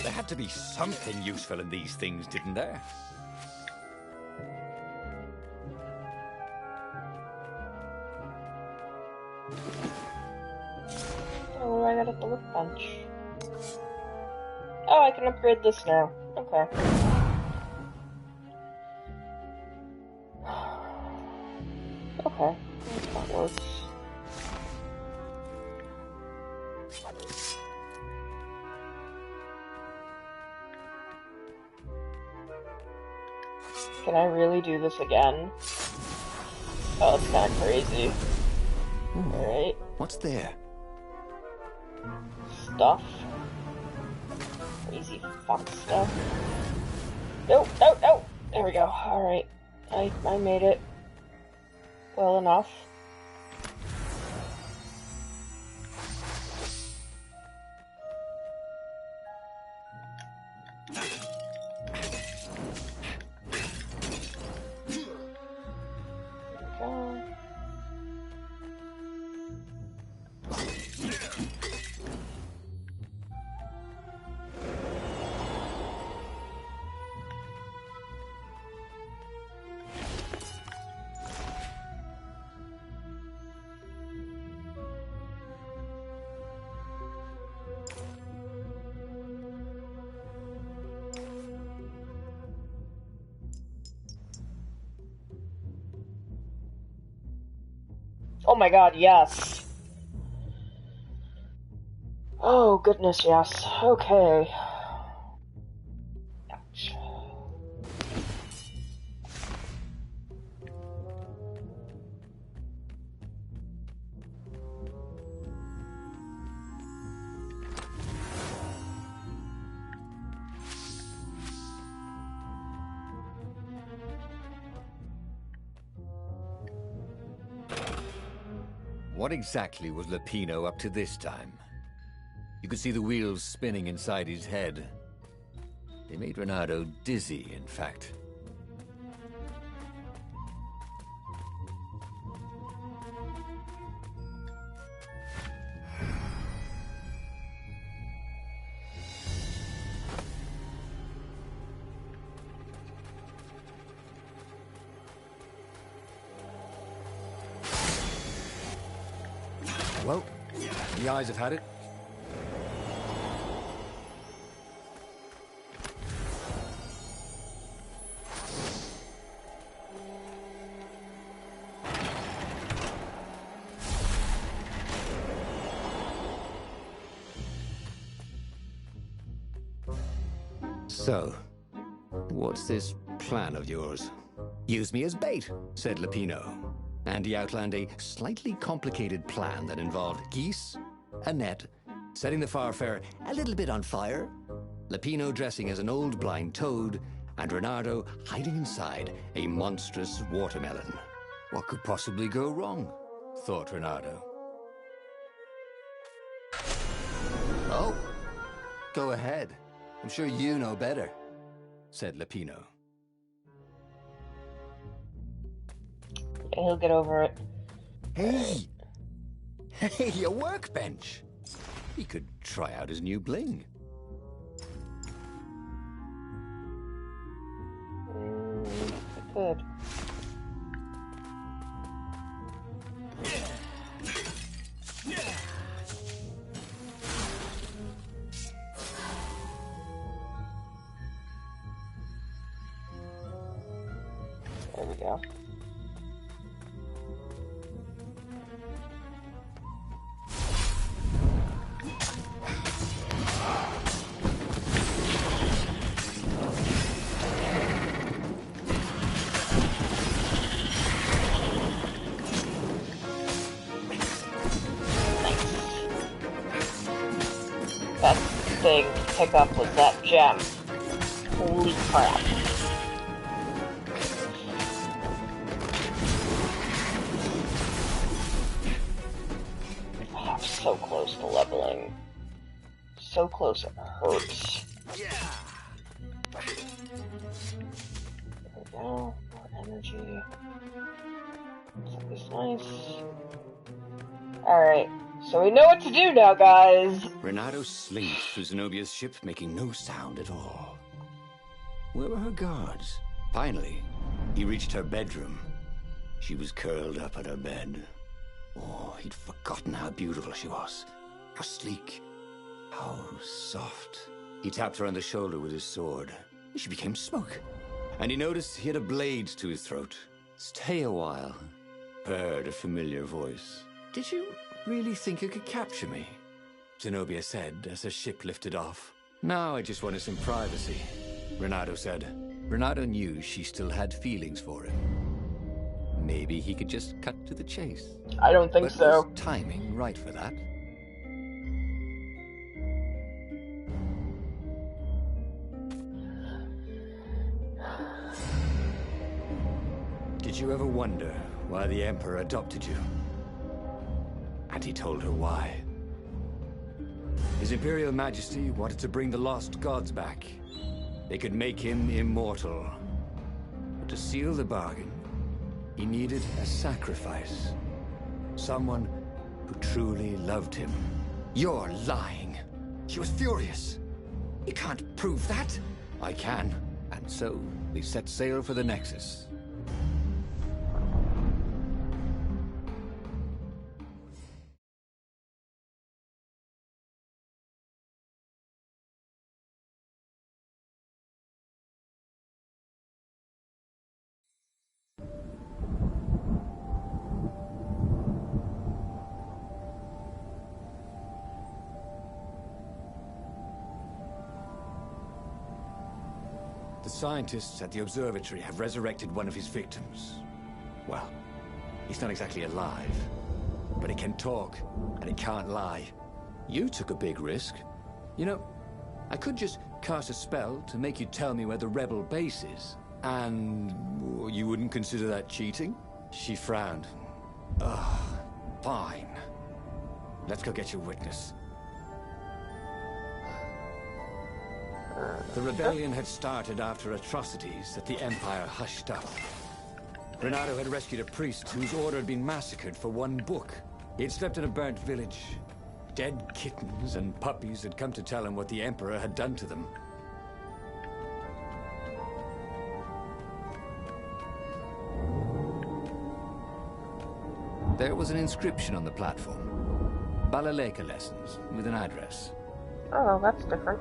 There had to be something useful in these things, didn't there? Oh, what do I got at the workbench? Oh, I can upgrade this now. Okay. Okay, that works. Can I really do this again? Oh, it's kinda crazy. Alright. What's there? Stuff. Crazy fuck stuff. Nope, nope, nope! There we go. Alright. I made it. Well enough. Oh my god, yes. Oh goodness, yes. Okay. Ouch. What exactly was Lupino up to this time? You could see the wheels spinning inside his head. They made Reynardo dizzy, in fact. The eyes have had it. So, what's this plan of yours? Use me as bait, said Lupino. And he outlined a slightly complicated plan that involved geese, a net, setting the Farfarer a little bit on fire, Lupino dressing as an old blind toad, and Reynardo hiding inside a monstrous watermelon. What could possibly go wrong? Thought Reynardo. Oh, go ahead. I'm sure you know better, said Lupino. He'll get over it. Hey! Hey, a workbench! He could try out his new bling. Good. There we go. Best thing to pick up was that gem. Holy crap. Oh, I'm so close to leveling. So close it hurts. There we go. More energy. It's always nice. Alright. So we know what to do now, guys. Reynardo slinked through Zenobia's ship, making no sound at all. Where were her guards? Finally, he reached her bedroom. She was curled up at her bed. Oh, he'd forgotten how beautiful she was. How sleek. How soft. He tapped her on the shoulder with his sword. She became smoke. And he noticed he had a blade to his throat. Stay a while, purred a familiar voice. Did you really think you could capture me? Zenobia said as her ship lifted off. Now I just wanted some privacy, Reynardo said. Reynardo knew she still had feelings for him. Maybe he could just cut to the chase. I don't think so. Was timing right for that? Did you ever wonder why the Emperor adopted you? And he told her why. His Imperial Majesty wanted to bring the lost gods back. They could make him immortal. But to seal the bargain, he needed a sacrifice. Someone who truly loved him. You're lying. She was furious. You can't prove that. I can. And so, they set sail for the Nexus. The scientists at the observatory have resurrected one of his victims. Well, he's not exactly alive, but he can talk, and he can't lie. You took a big risk. You know, I could just cast a spell to make you tell me where the rebel base is. And you wouldn't consider that cheating? She frowned. Ugh, fine. Let's go get your witness. The rebellion had started after atrocities that the Empire hushed up. Reynardo had rescued a priest whose order had been massacred for one book. He had slept in a burnt village. Dead kittens and puppies had come to tell him what the Emperor had done to them. There was an inscription on the platform. Balaleka lessons with an address. Oh, that's different.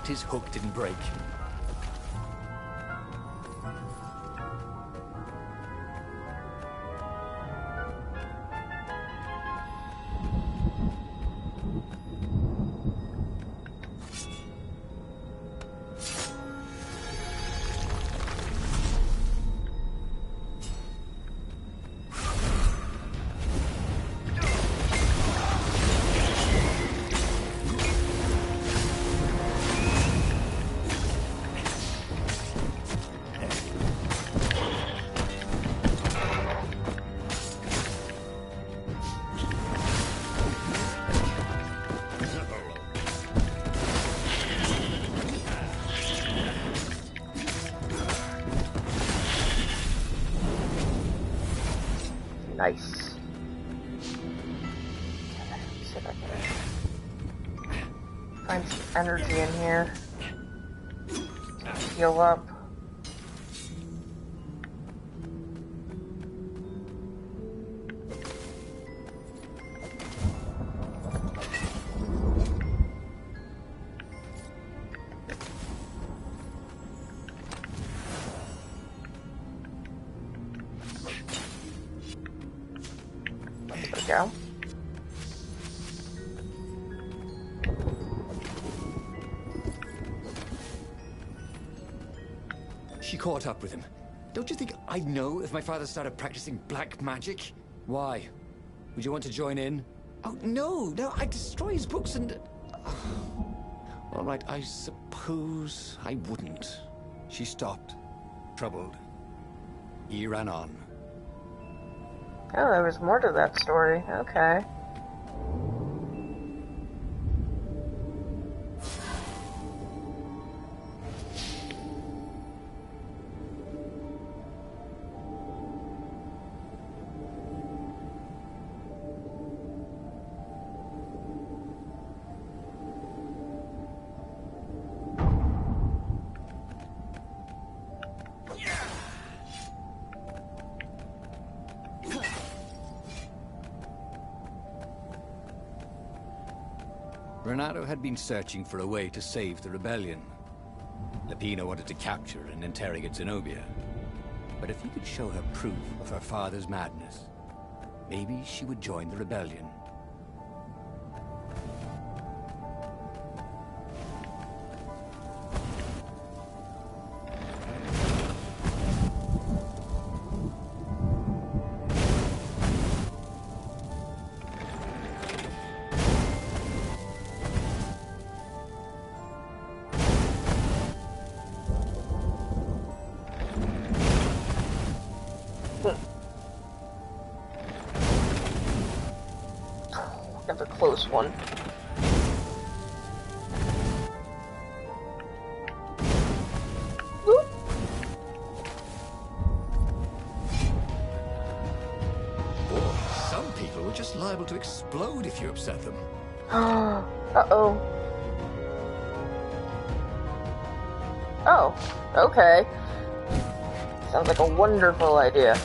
His hook didn't break. Nice. Find some energy in here. Heal up. Go. She caught up with him. Don't you think I'd know if my father started practicing black magic? Why? Would you want to join in? Oh, no, I'd destroy his books and... All right, I suppose I wouldn't. She stopped, troubled. He ran on. Oh, there was more to that story. Okay. Renato had been searching for a way to save the rebellion. Lapina wanted to capture and interrogate Zenobia. But if he could show her proof of her father's madness, maybe she would join the rebellion. That's a close one. Whoop. Boy, some people were just liable to explode if you upset them. Uh-oh. Oh, okay. Sounds like a wonderful idea.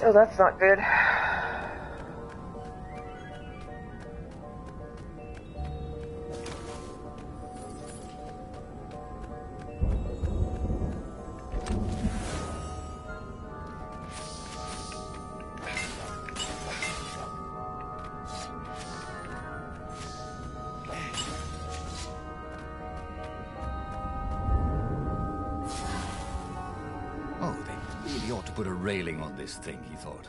Oh, that's not good. Oh, they really ought to put a railing on this thing, he thought.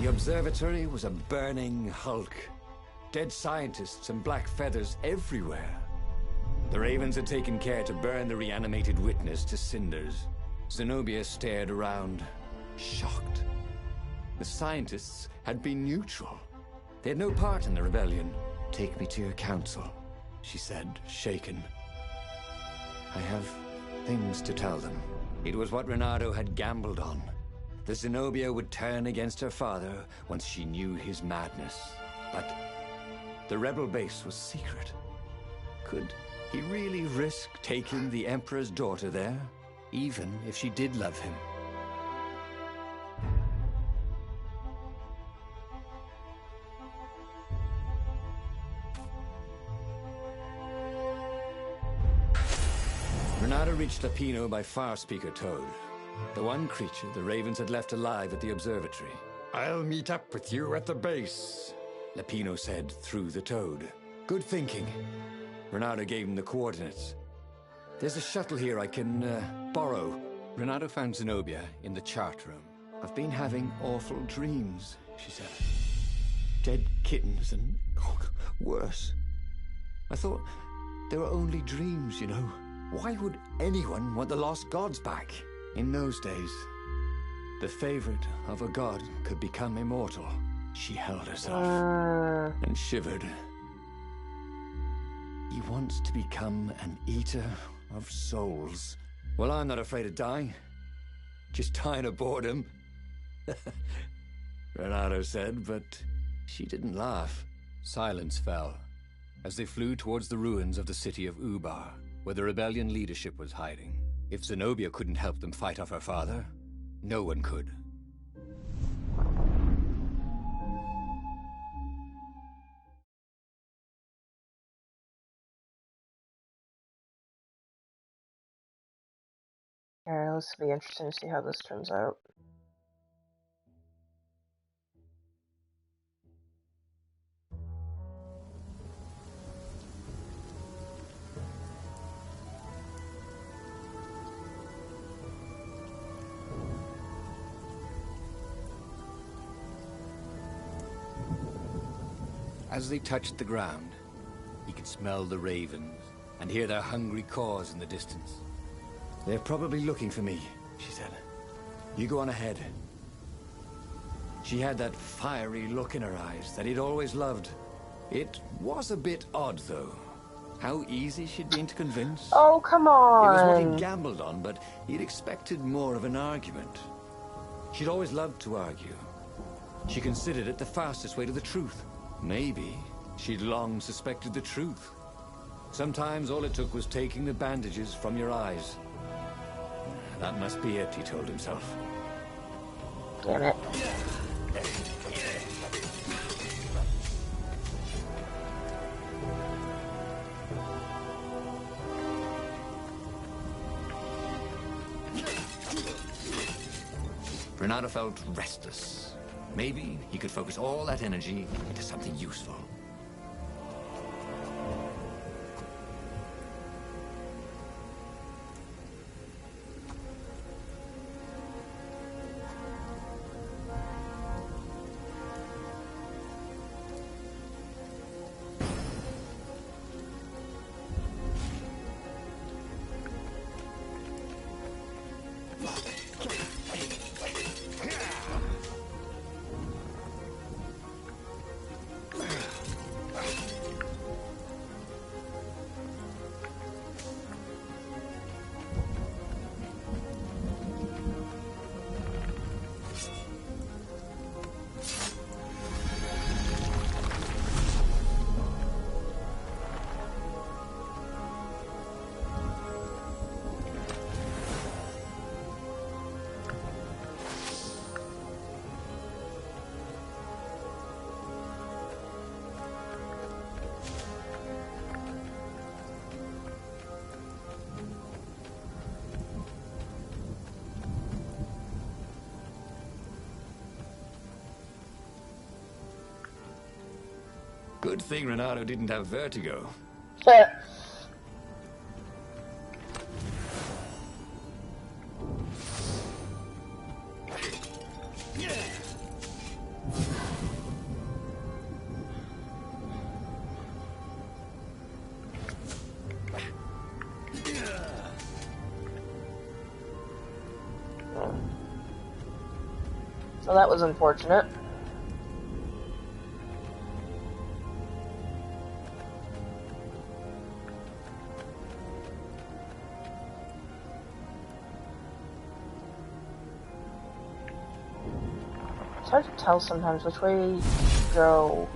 The observatory was a burning hulk. Dead scientists and black feathers everywhere. The Ravens had taken care to burn the reanimated witness to cinders. Zenobia stared around, shocked. The scientists had been neutral. They had no part in the rebellion. "Take me to your council," she said, shaken. "I have things to tell them." It was what Reynardo had gambled on. The Zenobia would turn against her father once she knew his madness. But the rebel base was secret. Could he really risk taking the Emperor's daughter there, even if she did love him? Reynardo reached Lapino by Farspeaker Toad, the one creature the Ravens had left alive at the observatory. I'll meet up with you at the base, Lapino said through the Toad. Good thinking. Reynardo gave him the coordinates. "There's a shuttle here I can borrow." Reynardo found Zenobia in the chart room. "I've been having awful dreams," she said. "Dead kittens and worse. I thought they were only dreams, you know. Why would anyone want the lost gods back? In those days, the favorite of a god could become immortal." She held herself and shivered. "He wants to become an eater of souls." "Well, I'm not afraid to die. Just dying of boredom," Reynardo said, but she didn't laugh. Silence fell as they flew towards the ruins of the city of Ubar, where the rebellion leadership was hiding. If Zenobia couldn't help them fight off her father, no one could. Alright, this will be interesting to see how this turns out. As they touched the ground, he could smell the ravens and hear their hungry caws in the distance. "They're probably looking for me," she said. "You go on ahead." She had that fiery look in her eyes that he'd always loved. It was a bit odd, though. How easy she'd been to convince. Oh, come It was what on! he'd gambled on, but he'd expected more of an argument. She'd always loved to argue. She considered it the fastest way to the truth. Maybe she'd long suspected the truth. Sometimes all it took was taking the bandages from your eyes. That must be it, he told himself. Damn it. Renato felt restless. Maybe he could focus all that energy into something useful. Good thing Renato didn't have vertigo. So that was unfortunate. It's hard to tell sometimes which way to go.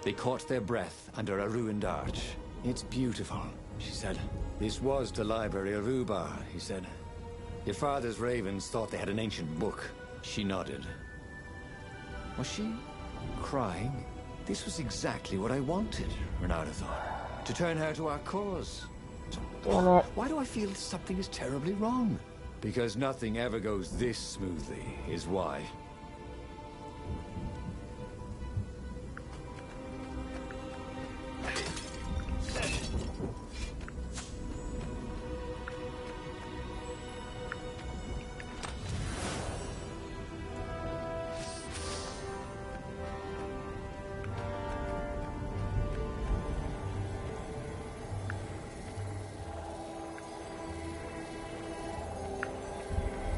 They caught their breath under a ruined arch. It's beautiful, she said. This was the library of Ubar, he said. Your father's ravens thought they had an ancient book. She nodded. Was she crying? This was exactly what I wanted, Renato thought. To turn her to our cause. Damn it. Why do I feel something is terribly wrong? Because nothing ever goes this smoothly, is why.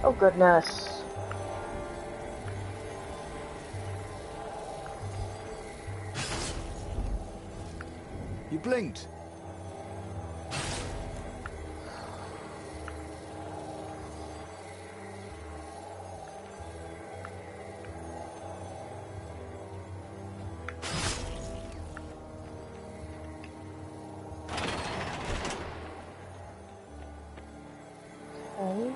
Oh goodness. You blinked. Okay.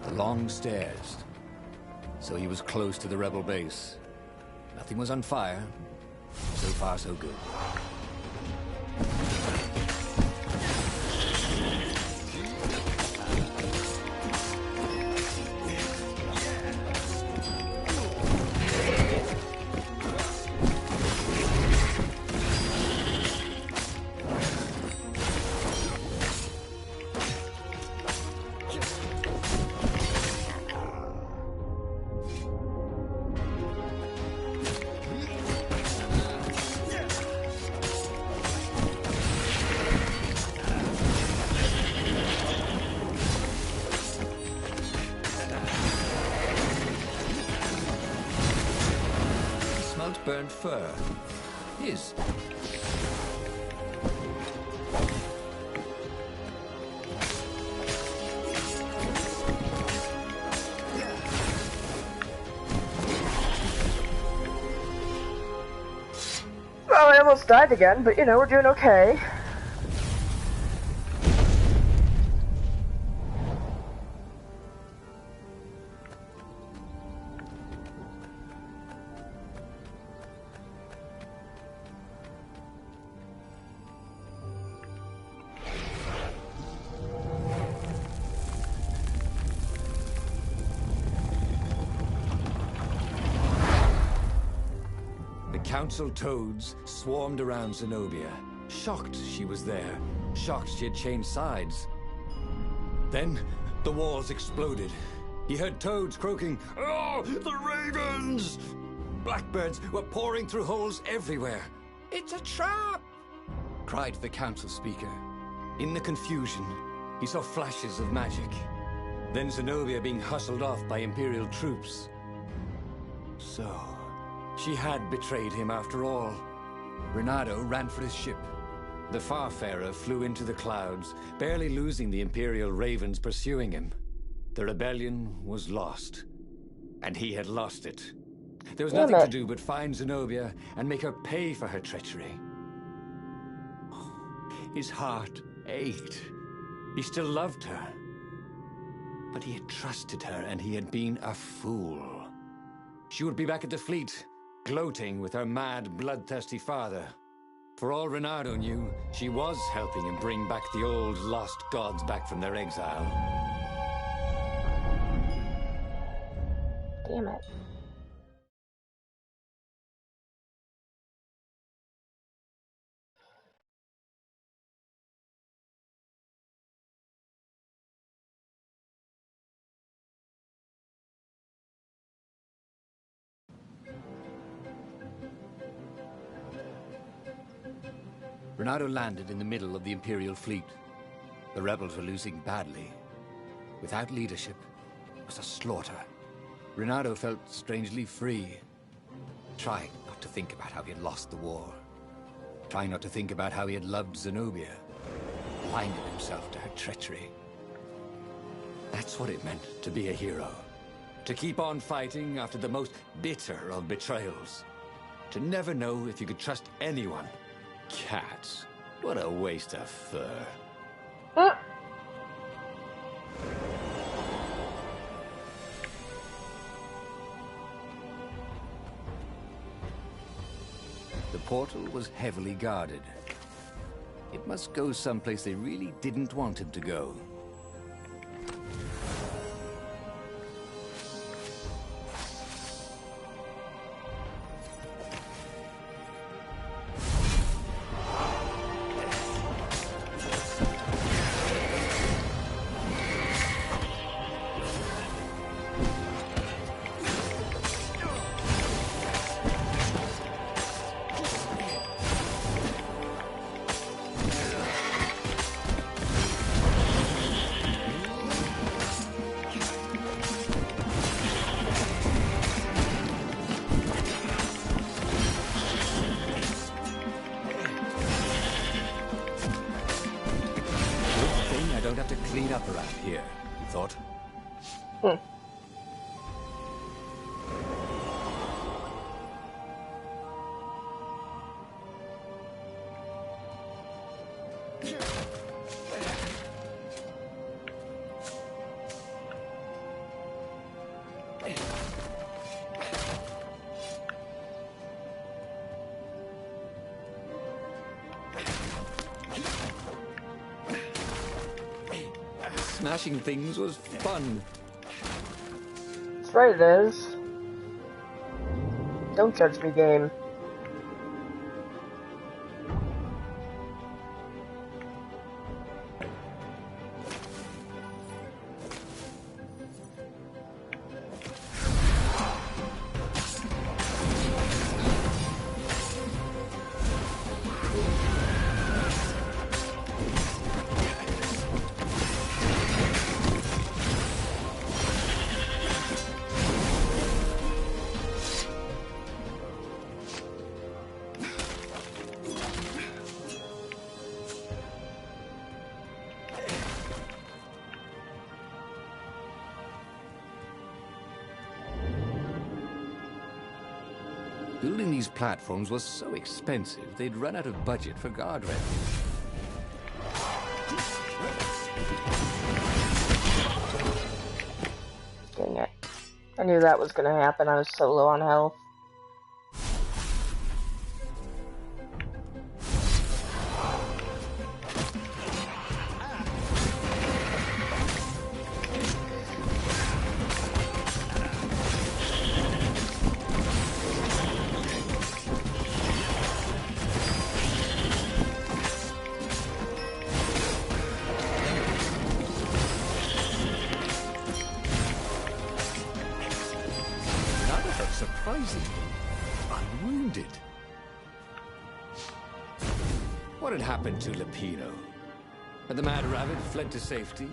The long stairs. So he was close to the rebel base. Nothing was on fire. So far, so good. burnt fur. His. Well, I almost died again, but you know, we're doing okay. Council toads swarmed around Zenobia, shocked she was there, shocked she had changed sides. Then, the walls exploded. He heard toads croaking, "Oh, the ravens!" Blackbirds were pouring through holes everywhere. "It's a trap!" cried the council speaker. In the confusion, he saw flashes of magic. Then Zenobia being hustled off by Imperial troops. So... she had betrayed him after all. Reynardo ran for his ship. The Farfarer flew into the clouds, barely losing the Imperial ravens pursuing him. The rebellion was lost. And he had lost it. There was nothing to do but find Zenobia and make her pay for her treachery. His heart ached. He still loved her. But he had trusted her, and he had been a fool. She would be back at the fleet, gloating with her mad, bloodthirsty father. For all Reynardo knew, she was helping him bring back the old, lost gods back from their exile. Damn it. Reynardo landed in the middle of the Imperial fleet. The rebels were losing badly. Without leadership, it was a slaughter. Reynardo felt strangely free. Trying not to think about how he had lost the war. Trying not to think about how he had loved Zenobia. Blinded himself to her treachery. That's what it meant to be a hero. To keep on fighting after the most bitter of betrayals. To never know if you could trust anyone. Cats. What a waste of fur. The portal was heavily guarded. It must go someplace they really didn't want him to go. Clean up around here, you thought? Smashing things was fun. That's right, it is. Don't judge me, game. Building these platforms was so expensive, they'd run out of budget for guardrails. Dang it. I knew that was gonna happen. I was so low on health. Surprisingly unwounded. What had happened to Lupino? Had the Mad Rabbit fled to safety?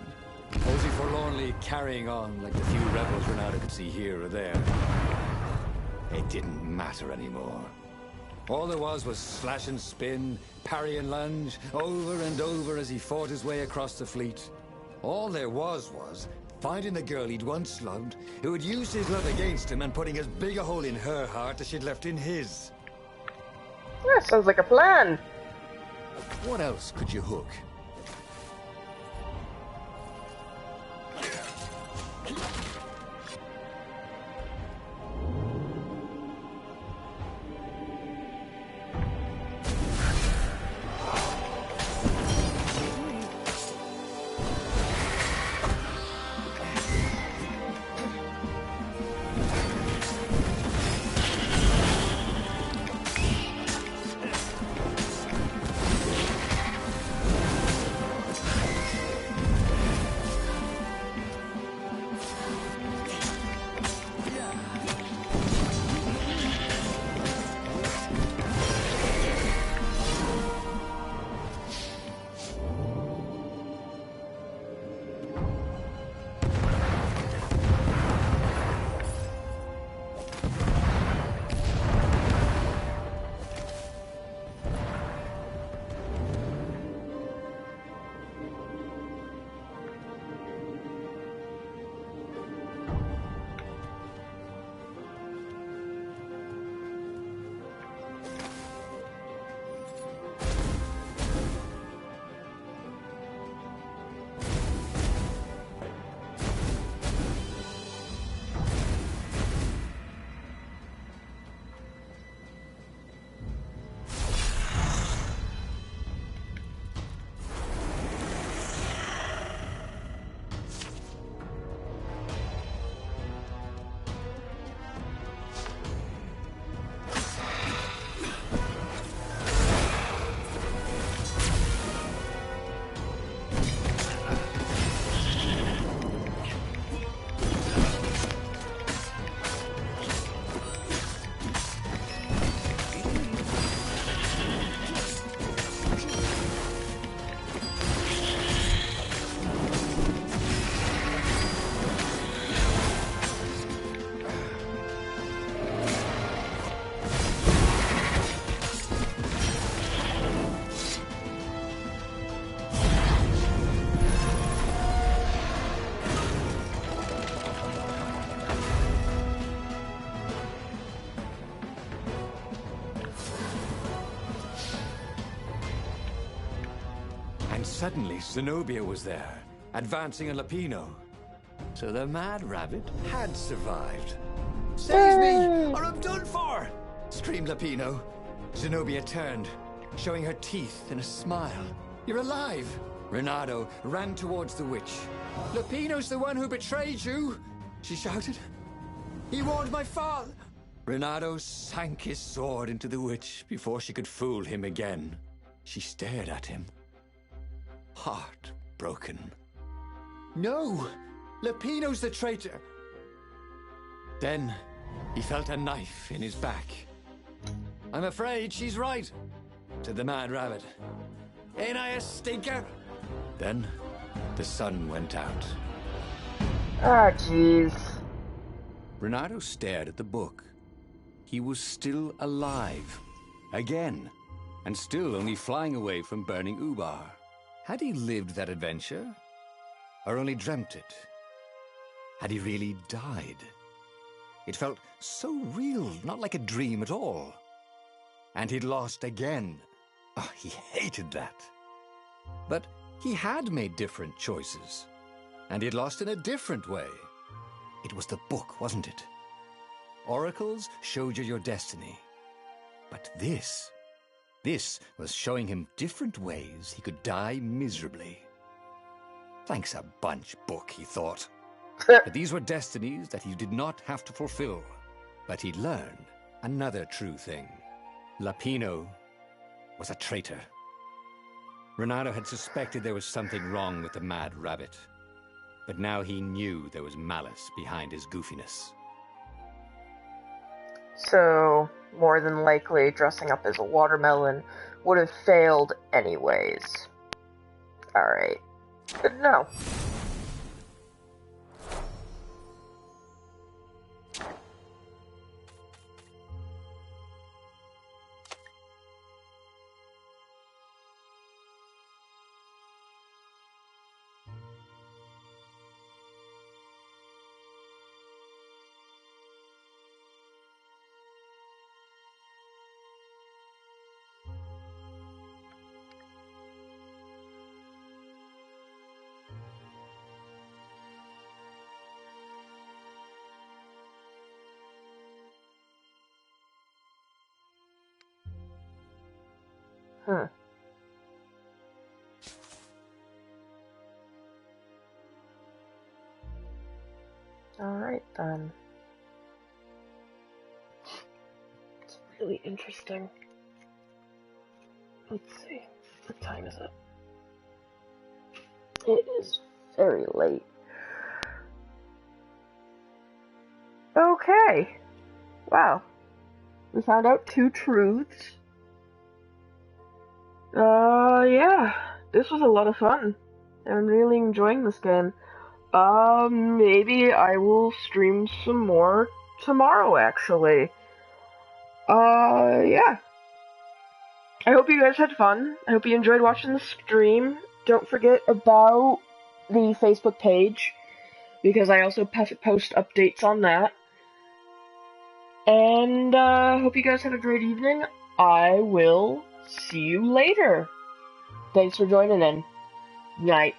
Or was he forlornly carrying on like the few rebels Renato could see here or there? It didn't matter anymore. All there was slash and spin, parry and lunge, over and over as he fought his way across the fleet. All there was finding the girl he'd once loved, who had used his love against him and putting as big a hole in her heart as she'd left in his. That sounds like a plan. What else could you hook? Suddenly, Zenobia was there, advancing a Lupino. So the Mad Rabbit had survived. "Save me, or I'm done for!" screamed Lupino. Zenobia turned, showing her teeth in a smile. "You're alive!" Renato ran towards the witch. "Lupino's the one who betrayed you!" she shouted. "He warned my father!" Renato sank his sword into the witch before she could fool him again. She stared at him, heartbroken. "No! Lupino's the traitor!" Then he felt a knife in his back. "I'm afraid she's right," said the Mad Rabbit. "Ain't I a stinker?" Then the sun went out. Ah, jeez. Renato stared at the book. He was still alive. Again. And still only flying away from burning Ubar. Had he lived that adventure? Or only dreamt it? Had he really died? It felt so real, not like a dream at all. And he'd lost again. Oh, he hated that. But he had made different choices. And he'd lost in a different way. It was the book, wasn't it? Oracles showed you your destiny. But this was showing him different ways he could die miserably. Thanks a bunch, book, he thought. But these were destinies that he did not have to fulfill. But he'd learn another true thing. Lapino was a traitor. Renato had suspected there was something wrong with the Mad Rabbit. But now he knew there was malice behind his goofiness. So, more than likely, dressing up as a watermelon would have failed anyways. Alright. Good to know. Alright then. It's really interesting. Let's see. What time is it? It is very late. Okay. Wow. We found out 2 truths. Yeah. This was a lot of fun. I'm really enjoying this game. Maybe I will stream some more tomorrow, actually. Yeah. I hope you guys had fun. I hope you enjoyed watching the stream. Don't forget about the Facebook page, because I also post updates on that. And, hope you guys have a great evening. I will see you later. Thanks for joining in. Night.